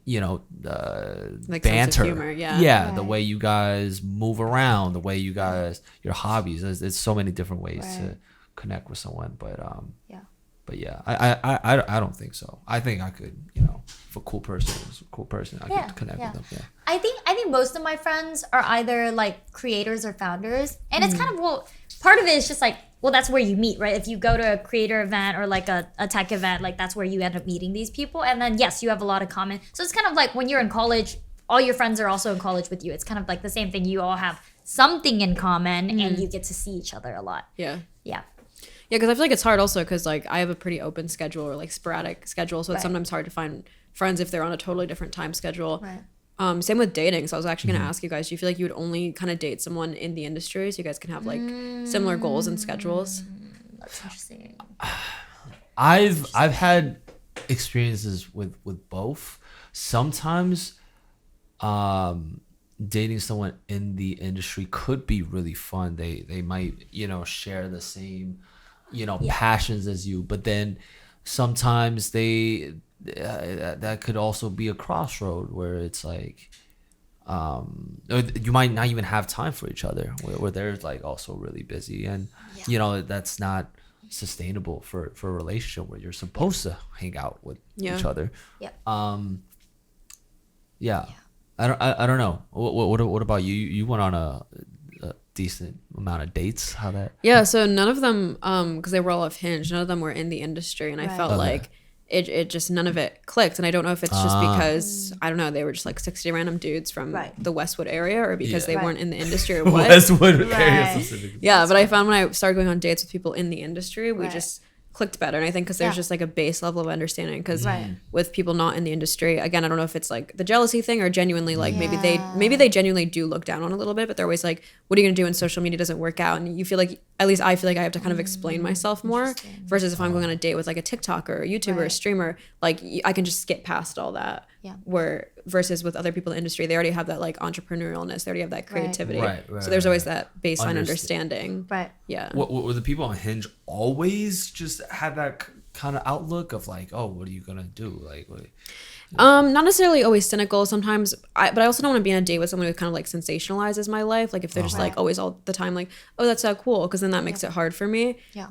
you know, Like sense banter, of humor, yeah. the Right. way you guys move around, the way you guys, your hobbies. There's so many different ways to Right. connect with someone. Yeah. But yeah, I don't think so. I think I could, you know, if a cool person is a cool person, I Yeah, could connect yeah. with them. Yeah. I think most of my friends are either like creators or founders, and it's kind of, well, part of it is just like, well, that's where you meet, right? If you go to a creator event or like a tech event, like that's where you end up meeting these people, and then yes, you have a lot of common. So it's kind of like when you're in college, all your friends are also in college with you. It's kind of like the same thing. You all have something in common, and you get to see each other a lot. Yeah. Yeah. Yeah, because I feel like it's hard also because like I have a pretty open schedule or like sporadic schedule, so it's Right. sometimes hard to find friends if they're on a totally different time schedule. Right. Same with dating. So I was actually going to ask you guys, do you feel like you would only kind of date someone in the industry so you guys can have like similar goals and schedules? That's interesting. I've had experiences with both. Sometimes dating someone in the industry could be really fun. They might, you know, share the same, you know, passions as you, but then sometimes they that could also be a crossroad where it's like or you might not even have time for each other, where they're like also really busy, and you know, that's not sustainable for a relationship where you're supposed to hang out with each other. Yeah. I don't know. What about you? You went on a decent amount of dates. How that? Yeah, so none of them, because they were all off Hinge, none of them were in the industry, and I Right. felt Okay. like it just, none of it clicked, and I don't know if it's just because, I don't know, they were just like 60 random dudes from Right. the Westwood area, or because Yeah. they Right. weren't in the industry or what. Westwood area Right. specifically. Yeah, but I found when I started going on dates with people in the industry, we Right. just clicked better. And I think because there's Yeah. just like a base level of understanding. Because Right. with people not in the industry, again, I don't know if it's like the jealousy thing or genuinely like maybe they Yeah. genuinely do look down on a little bit, but they're always like, what are you gonna do when social media doesn't work out? And you feel like, at least I feel like I have to kind of explain myself more Interesting. versus if I'm going on a date with like a TikToker or a YouTuber or a Right. streamer, like I can just skip past all that. Yeah. Where versus with other people in the industry, they already have that like entrepreneurialness, they already have that creativity. Right, So there's always right. that baseline Understand. understanding. Right. Yeah. What were the people on Hinge always just had that kind of outlook of like, oh, what are you gonna do? Like, what, Not necessarily always cynical sometimes, but I also don't want to be on a date with someone who kind of like sensationalizes my life. Like if they're just like always all the time like, oh, that's so cool, because then that makes it hard for me. Yeah.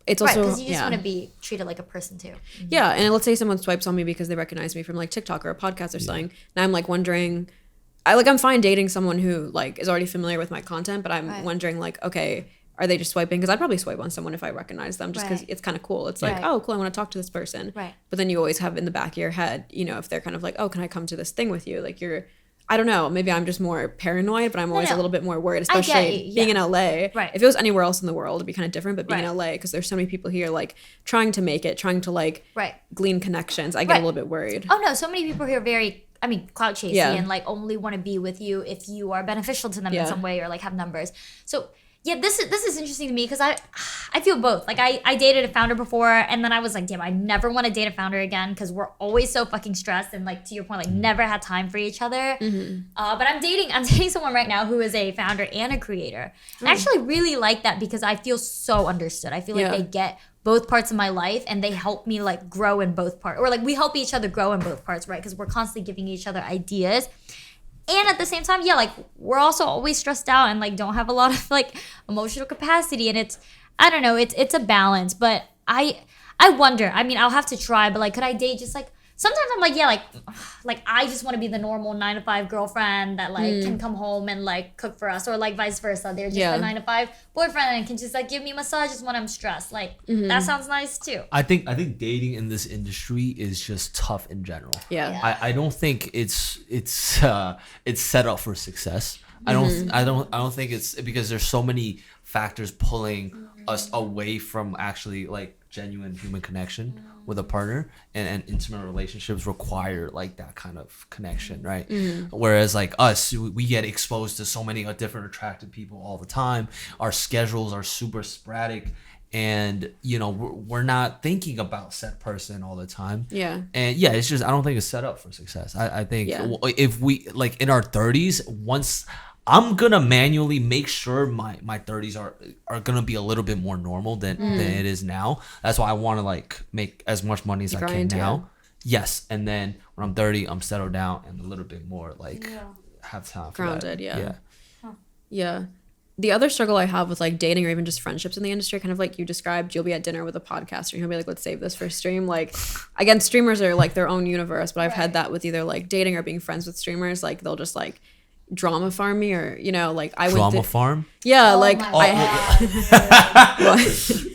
It's Right, also because you just want to be treated like a person too. yeah, and let's say someone swipes on me because they recognize me from like TikTok or a podcast or something. Now I'm like wondering, I'm fine dating someone who like is already familiar with my content, but I'm Right. wondering like, okay, are they just swiping? Because I'd probably swipe on someone if I recognize them, just because Right. it's kind of cool. It's like, Right. oh, cool, I want to talk to this person. Right. But then you always have in the back of your head, you know, if they're kind of like, oh, can I come to this thing with you? Like I don't know, maybe I'm just more paranoid, but I'm always no. a little bit more worried, I get especially you, being yeah. in LA. Right. If it was anywhere else in the world, it'd be kind of different, but being Right. in LA, because there's so many people here like trying to make it, trying to like Right. glean connections, I get Right. a little bit worried. Oh no, so many people here are very, I mean, clout chasing Yeah. and like only want to be with you if you are beneficial to them Yeah. in some way or like have numbers. So yeah, this is interesting to me because I feel both. Like I dated a founder before, and then I was like, damn, I never want to date a founder again because we're always so fucking stressed and like to your point, like never had time for each other. But I'm dating someone right now who is a founder and a creator. And I actually really like that because I feel so understood. I feel like they get both parts of my life and they help me like grow in both parts, or like we help each other grow in both parts, right? Because we're constantly giving each other ideas. And at the same time, yeah, like we're also always stressed out and like don't have a lot of like emotional capacity. And it's, I don't know, it's a balance. But I wonder, I mean, I'll have to try, but like, could I date just like, sometimes I'm like, yeah, like I just want to be the normal 9-to-5 girlfriend that like can come home and like cook for us, or like vice versa. They're just a 9-to-5 boyfriend and can just like give me massages when I'm stressed. Like that sounds nice too. I think dating in this industry is just tough in general. Yeah. I don't think it's set up for success. I don't think it's because there's so many factors pulling us away from actually like genuine human connection with a partner, and intimate relationships require like that kind of connection, right? Whereas like us, we get exposed to so many different attractive people all the time. Our schedules are super sporadic, and you know we're not thinking about said person all the time. And it's just I don't think it's set up for success. I think if we like in our 30s, once I'm gonna manually make sure my 30s are gonna be a little bit more normal than it is now. That's why I want to like make as much money as I can now. Yes, and then when I'm 30, I'm settled down and a little bit more like have time for Grounded. that. Yeah. The other struggle I have with like dating or even just friendships in the industry, kind of like you described, you'll be at dinner with a podcaster and he'll be like, let's save this for a stream. Like, again, streamers are like their own universe, but I've had that with either like dating or being friends with streamers. Like they'll just like drama farm me, or you know, like I drama farm. Yeah, like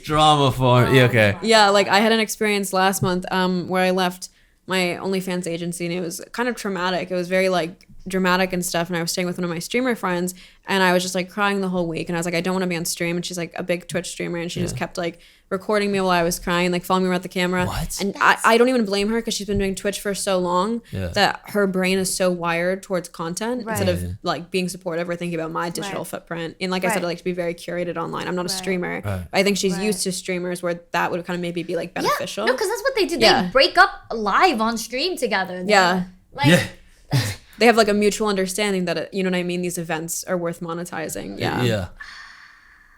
Drama farm. Yeah, okay. Yeah, like I had an experience last month where I left my OnlyFans agency and it was kind of traumatic. It was very like dramatic and stuff, and I was staying with one of my streamer friends and I was just like crying the whole week, and I was like, I don't want to be on stream, and she's like a big Twitch streamer, and she just kept like recording me while I was crying, like following me around the camera. What? And I don't even blame her because she's been doing Twitch for so long that her brain is so wired towards content instead of like being supportive or thinking about my digital footprint. And like I said, I like to be very curated online. I'm not a streamer. I think she's used to streamers where that would kind of maybe be like beneficial. No, because that's what they do. They break up live on stream together. They have like a mutual understanding that, you know what I mean? These events are worth monetizing. Yeah.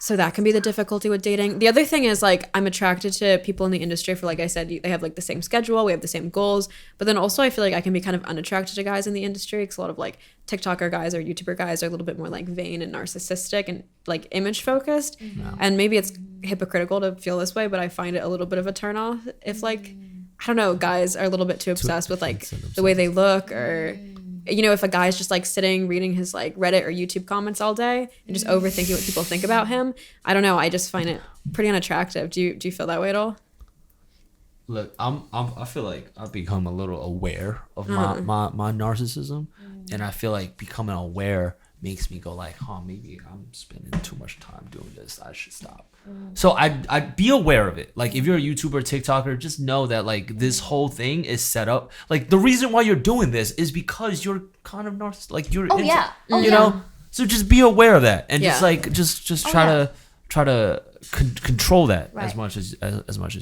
So that can be the difficulty with dating. The other thing is like I'm attracted to people in the industry for, like I said, they have like the same schedule, we have the same goals. But then also I feel like I can be kind of unattracted to guys in the industry because a lot of like TikToker guys or YouTuber guys are a little bit more like vain and narcissistic and like image focused. And maybe it's hypocritical to feel this way, but I find it a little bit of a turnoff if like, I don't know, guys are a little bit too obsessed with like the way they look, or you know, if a guy's just like sitting reading his like Reddit or YouTube comments all day and just overthinking what people think about him, I don't know, I just find it pretty unattractive. Do you feel that way at all? Look, I feel like I've become a little aware of my narcissism, and I feel like becoming aware makes me go like, maybe I'm spending too much time doing this. I should stop. So I'd be aware of it. Like if you're a YouTuber, TikToker, just know that like this whole thing is set up. Like the reason why you're doing this is because you're kind of narcissistic. Like you're you know. So just be aware of that, and just like just try to control that as much as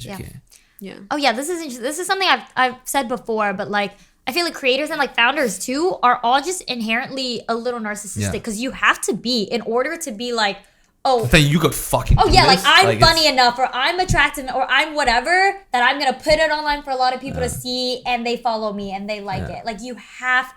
you can. Yeah. Oh yeah, this is something I've said before, but like I feel like creators and like founders too are all just inherently a little narcissistic because you have to be in order to be like, then you could fucking like I'm funny enough, or I'm attractive, or I'm whatever, that I'm gonna put it online for a lot of people to see, and they follow me and they like it. Like you have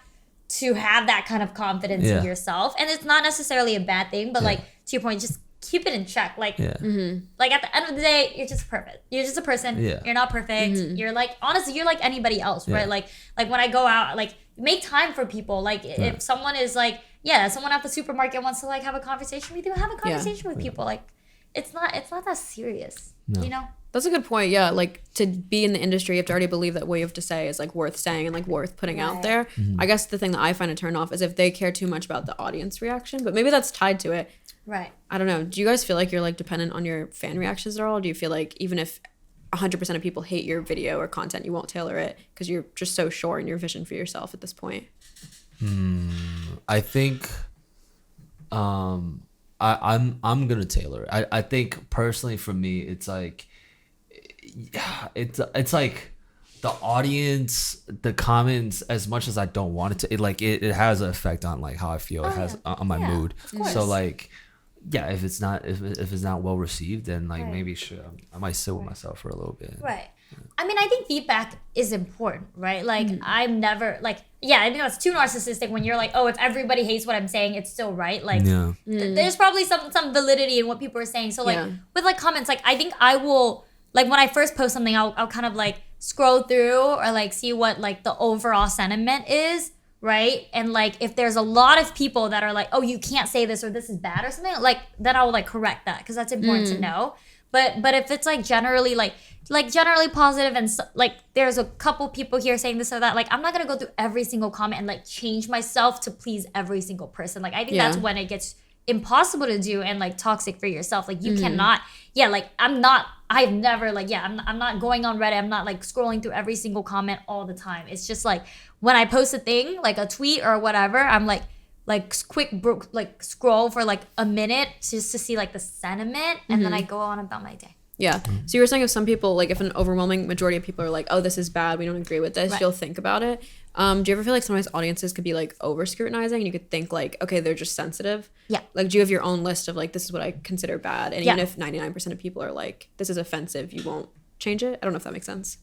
to have that kind of confidence in yourself, and it's not necessarily a bad thing, but like to your point, just keep it in check. Like like at the end of the day, you're just perfect. You're just a person. You're not perfect. You're like, honestly, you're like anybody else, right? Like when I go out, like make time for people. Like if someone is like, someone at the supermarket wants to like have a conversation with you, have a conversation with people. Like it's not that serious, you know? That's a good point. Yeah, like to be in the industry, you have to already believe that what you have to say is like worth saying and like worth putting out there. I guess the thing that I find a turn off is if they care too much about the audience reaction, but maybe that's tied to it. Right. I don't know. Do you guys feel like you're like dependent on your fan reactions at all? Do you feel like even if 100% of people hate your video or content, you won't tailor it because you're just so sure in your vision for yourself at this point? I think I'm gonna tailor it. I think personally for me, it's like, it's like the audience, the comments, as much as I don't want it to, it has an effect on like how I feel. It has on my mood. So like, yeah, if it's not well received, then like maybe I might sit with myself for a little bit. Right. I mean, I think feedback is important, right? Like, I'm never like, I think that's too narcissistic when you're like, oh, if everybody hates what I'm saying, it's still right. Like, there's probably some validity in what people are saying. So like with like comments, like I think I will, like when I first post something, I'll kind of like scroll through or like see what like the overall sentiment is, right? And like if there's a lot of people that are like, oh, you can't say this or this is bad or something, like then I will like correct that because that's important to know. But if it's like generally generally positive and like there's a couple people here saying this or that, like I'm not gonna go through every single comment and like change myself to please every single person. Like I think that's when it gets impossible to do and like toxic for yourself. Like you cannot, like I'm not going on Reddit. I'm not like scrolling through every single comment all the time. It's just like when I post a thing, like a tweet or whatever, I'm like scroll for like a minute just to see like the sentiment and then I go on about my day. Yeah. So you were saying if some people, like if an overwhelming majority of people are like, oh, this is bad, we don't agree with this, you'll think about it. Do you ever feel like sometimes audiences could be like over scrutinizing and you could think like, okay, they're just sensitive? Yeah. Like, do you have your own list of like, this is what I consider bad? And even if 99% of people are like, this is offensive, you won't change it? I don't know if that makes sense.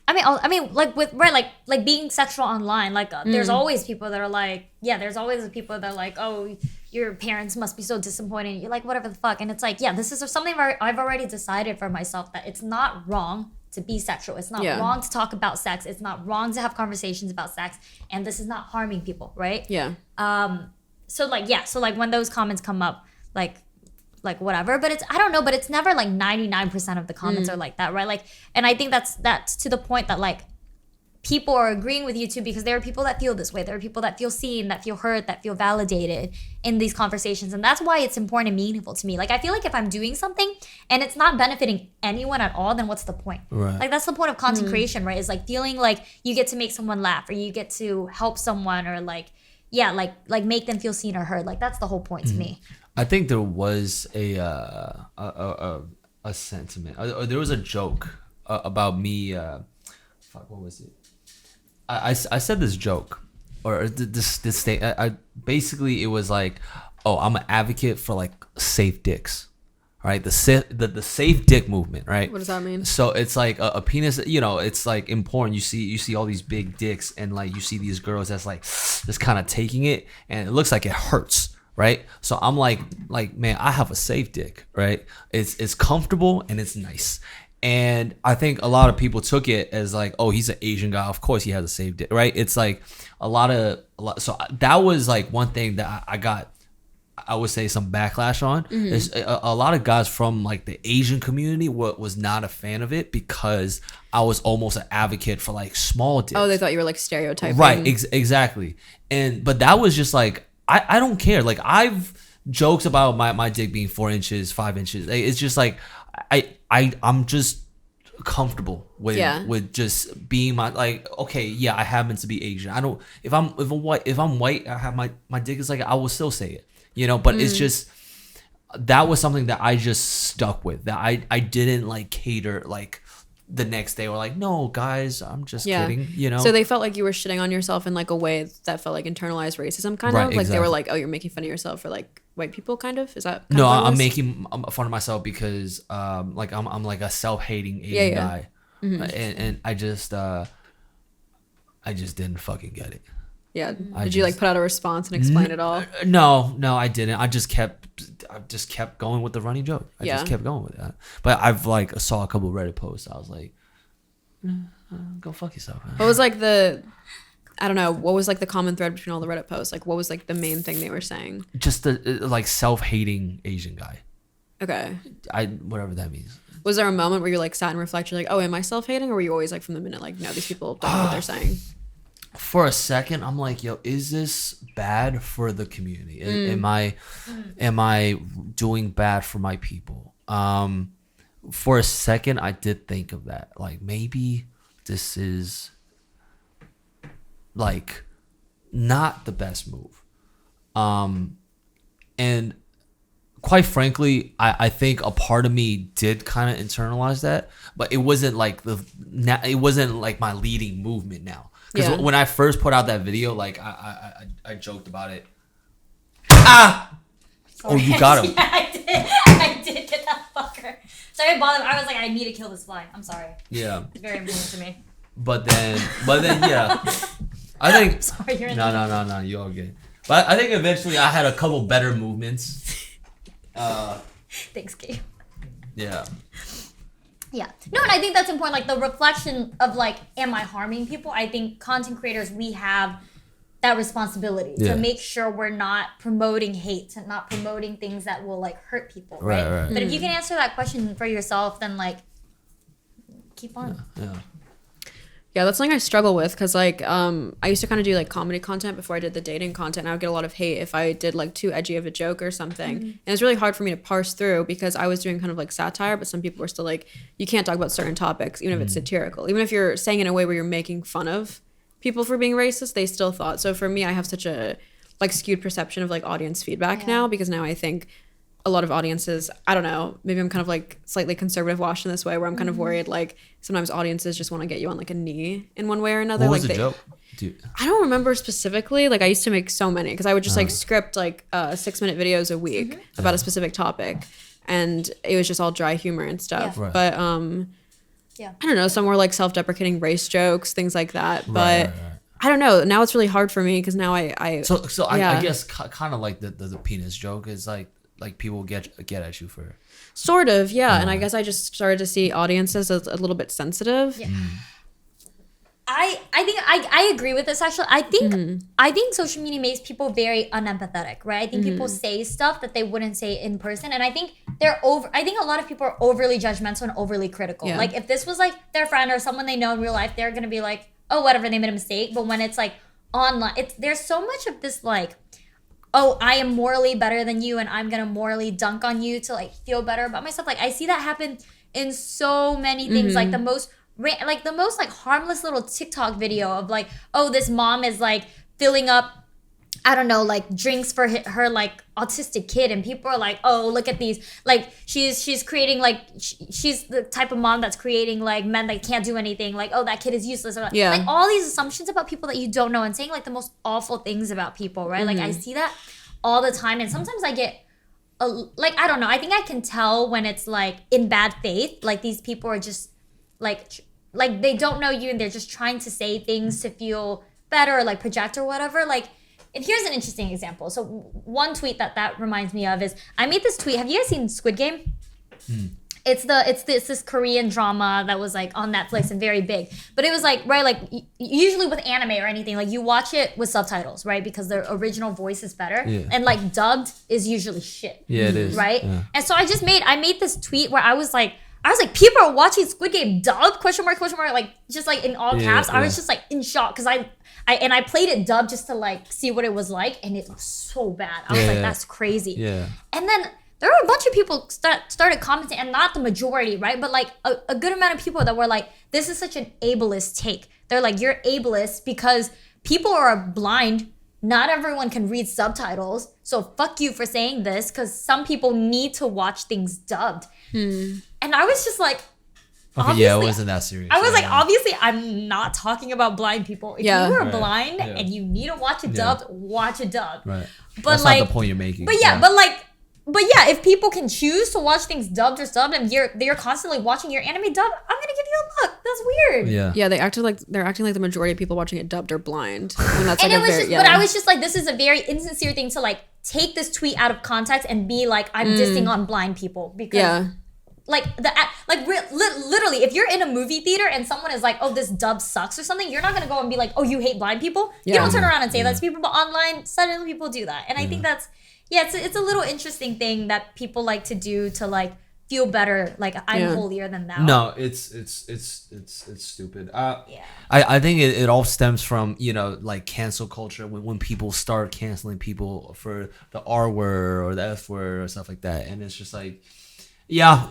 I mean, like with like being sexual online, like there's always people that are like, there's always people that are like, oh, your parents must be so disappointed. You're like, whatever the fuck, and it's like, this is something I've already decided for myself that it's not wrong to be sexual. It's not wrong to talk about sex. It's not wrong to have conversations about sex, and this is not harming people, right? Yeah. So like when those comments come up, like whatever, but it's never like 99% of the comments are like that, right? Like, and I think that's to the point that like people are agreeing with you too, because there are people that feel this way. There are people that feel seen, that feel heard, that feel validated in these conversations. And that's why it's important and meaningful to me. Like, I feel like if I'm doing something and it's not benefiting anyone at all, then what's the point? Right. Like, that's the point of content creation, right? Is like feeling like you get to make someone laugh or you get to help someone or like make them feel seen or heard. Like, that's the whole point to me. I think there was a sentiment. There was a joke about me. What was it? I said this joke or this state. Basically it was like, oh, I'm an advocate for like safe dicks, right? The safe dick movement, right? What does that mean? So it's like a penis. You know, it's like in porn. You see all these big dicks, and like you see these girls that's like just kind of taking it, and it looks like it hurts. Right, so I'm like, man, I have a safe dick, right? It's comfortable and it's nice, and I think a lot of people took it as like, oh, he's an Asian guy, of course he has a safe dick, right? It's like a lot. So that was like one thing that I got, I would say, some backlash on. There's a lot of guys from like the Asian community was not a fan of it because I was almost an advocate for like small dicks. Oh, they thought you were like stereotyping, right? Exactly, but that was just like. I don't care. Like, I've jokes about my dick being 4 inches, 5 inches. It's just like I'm just comfortable with just being my, like, okay, I happen to be Asian. I don't, if I'm white, I have my dick is like, I will still say it, you know. But it's just, that was something that I just stuck with. That I didn't like cater like. The next day we're like, no guys, I'm just kidding, you know. So they felt like you were shitting on yourself in like a way that felt like internalized racism kind of like exactly. They were like, oh, you're making fun of yourself for like white people kind of, is that kind no of I'm making fun of myself because like I'm like a self-hating Asian guy. And I just didn't fucking get it. Did you like put out a response and explain it all? No, I didn't. I just kept going with the running joke. I just kept going with that. But I've like saw a couple of Reddit posts. I was like, go fuck yourself, man. What was like the, I don't know, what was like the common thread between all the Reddit posts? Like, what was like the main thing they were saying? Just the like self-hating Asian guy. Okay. Whatever that means. Was there a moment where you like sat and reflected, like, oh, am I self-hating? Or were you always like from the minute like, no, these people don't know what they're saying? For a second, I'm like, yo, is this bad for the community? Am I doing bad for my people? For a second, I did think of that. Like, maybe this is like not the best move. And quite frankly, I think a part of me did kind of internalize that, but it wasn't like my leading movement now. Because when I first put out that video, like I joked about it. Sorry. Oh, you got him. Yeah, I did get that fucker. Sorry, I bothered him. I was like, I need to kill this fly. I'm sorry. Yeah. It's very important to me. But then, yeah. I think. Sorry, you're in No. You're all good. But I think eventually I had a couple better movements. Thanks, Gabe. Yeah. Yeah. No, and I think that's important. Like the reflection of like, am I harming people? I think content creators, we have that responsibility to make sure we're not promoting hate and not promoting things that will like hurt people, right? But if you can answer that question for yourself, then like keep on. Yeah, that's something I struggle with because like I used to kind of do like comedy content before I did the dating content, and I would get a lot of hate if I did like too edgy of a joke or something. And it's really hard for me to parse through because I was doing kind of like satire, but some people were still like, you can't talk about certain topics, even if it's satirical. Even if you're saying it in a way where you're making fun of people for being racist, they still thought. So for me, I have such a like skewed perception of like audience feedback now, because now I think a lot of audiences, I don't know, maybe I'm kind of like slightly conservative washed in this way where I'm kind of worried like sometimes audiences just want to get you on like a knee in one way or another. What was like the joke? Dude. I don't remember specifically. Like I used to make so many because I would just like script like 6-minute videos a week about a specific topic, and it was just all dry humor and stuff. But I don't know, some were like self-deprecating race jokes, things like that. But I don't know. Now it's really hard for me because now I guess kind of like the penis joke is like people get at you for sort of and I guess I just started to see audiences as a little bit sensitive. I think I agree with this actually. I think social media makes people very unempathetic, right? I think people say stuff that they wouldn't say in person, and I think I think a lot of people are overly judgmental and overly critical. Like if this was like their friend or someone they know in real life, they're gonna be like, oh, whatever, they made a mistake. But when it's like online, there's so much of this like, oh, I am morally better than you and I'm gonna morally dunk on you to like feel better about myself. Like I see that happen in so many things. Like the most like harmless little TikTok video of like, oh, this mom is like filling up, I don't know, like drinks for her like autistic kid, and people are like, oh, look at these, like she's creating like she's the type of mom that's creating like men that can't do anything, like, oh, that kid is useless, like all these assumptions about people that you don't know and saying like the most awful things about people, right? Like I see that all the time, and sometimes I get like, I don't know, I think I can tell when it's like in bad faith, like these people are just like they don't know you and they're just trying to say things to feel better or like project or whatever. Like, and here's an interesting example. So one tweet that reminds me of is I made this tweet. Have you guys seen Squid Game? It's this Korean drama that was like on Netflix and very big. But it was like, right, like usually with anime or anything, like you watch it with subtitles, right? Because the original voice is better. And like dubbed is usually shit. Yeah, it is. Right? Yeah. And so I made this tweet where I was like, people are watching Squid Game dubbed, question mark, like just like in all caps. I was just like in shock because I played it dubbed just to like see what it was like, and it was so bad. I was like, that's crazy. Yeah. And then there were a bunch of people started commenting, and not the majority, right? But like a good amount of people that were like, this is such an ableist take. They're like, you're ableist because people are blind. Not everyone can read subtitles. So fuck you for saying this, because some people need to watch things dubbed. And I was just like, it wasn't that serious. I was like, obviously, I'm not talking about blind people. If you are blind and you need to watch it dubbed, watch it dubbed. Right. But that's like, not the point you're making. But but if people can choose to watch things dubbed or subbed, and they're constantly watching your anime dubbed, I'm gonna give you a look. That's weird. Yeah. They're acting like the majority of people watching it dubbed are blind. And that's but I was just like, this is a very insincere thing to like take this tweet out of context and be like, I'm dissing on blind people because literally, if you're in a movie theater and someone is like, oh, this dub sucks or something, you're not gonna go and be like, oh, you hate blind people. You don't turn around and say that to people, but online suddenly people do that, and I think that's it's a little interesting thing that people like to do to like feel better, like I'm holier than thou. No, it's stupid. I think it all stems from, like cancel culture, when people start canceling people for the R word or the F word or stuff like that, and it's just like, the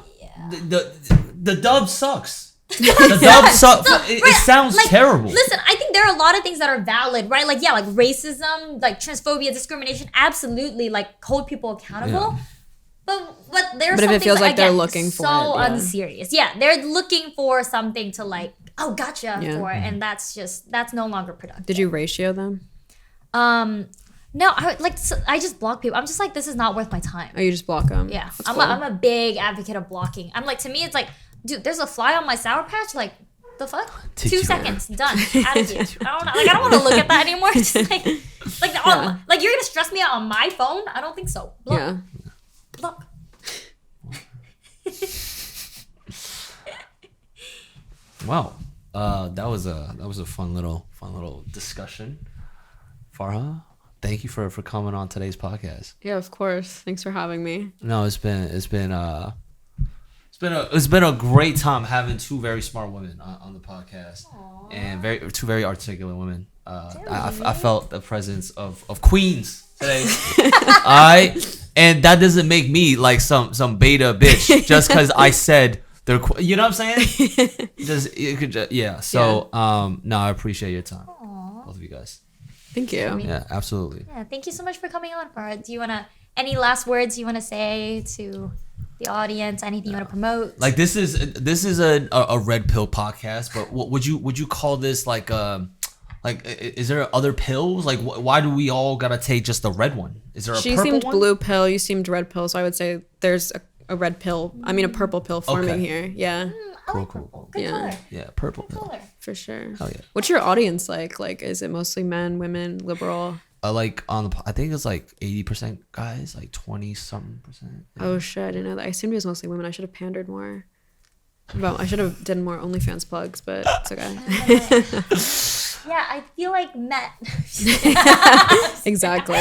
dub sucks. The dub sucks. It sounds like, terrible. Listen, I think there are a lot of things that are valid, right? Like, like racism, like transphobia, discrimination, absolutely, like hold people accountable. But there's But if it something feels like they're again, looking for so it, yeah. unserious. Yeah, they're looking for something to like, oh, gotcha Yeah. for, and that's no longer productive. Did you ratio them? No, I just block people. I'm just like, this is not worth my time. Oh, you just block them? Yeah, That's I'm cool. a big advocate of blocking. I'm like, to me, it's like, dude, there's a fly on my Sour Patch. Like, the fuck? Did 2 you- seconds, done. Out of here. I don't want to look at that anymore. It's just like you're gonna stress me out on my phone? I don't think so. Block. Yeah. Block. Wow. That was a fun little discussion. Farha, thank you for coming on today's podcast. Yeah, of course. Thanks for having me. No, it's been a great time having two very smart women on the podcast. Aww. And two very articulate women. I felt the presence of queens today. And that doesn't make me like some beta bitch just because I said they're you know what I'm saying? Yeah. So no, I appreciate your time, both of you guys. Thank you. Yeah, absolutely. Yeah, thank you so much for coming on, Farha. Do you wanna any last words you wanna say to the audience? Anything you wanna promote? Like this is a red pill podcast, but what would you call this like is there other pills? Like why do we all gotta take just the red one? Is there a She purple seemed one? blue pill. You seemed red pill. So I would say there's a red pill. I mean, a purple pill forming Okay. here. Yeah, I like Cool. purple. Good Yeah. color. Yeah, purple Good pill. color. for sure. Hell yeah. What's your audience like? Like, is it mostly men, women, liberal? Like I think it's like 80% guys, like 20-something%. Oh shit, I didn't know that. I assumed it was mostly women. I should have pandered more. Well, I should have done more OnlyFans plugs, but it's okay. Yeah, I feel like Matt. Exactly.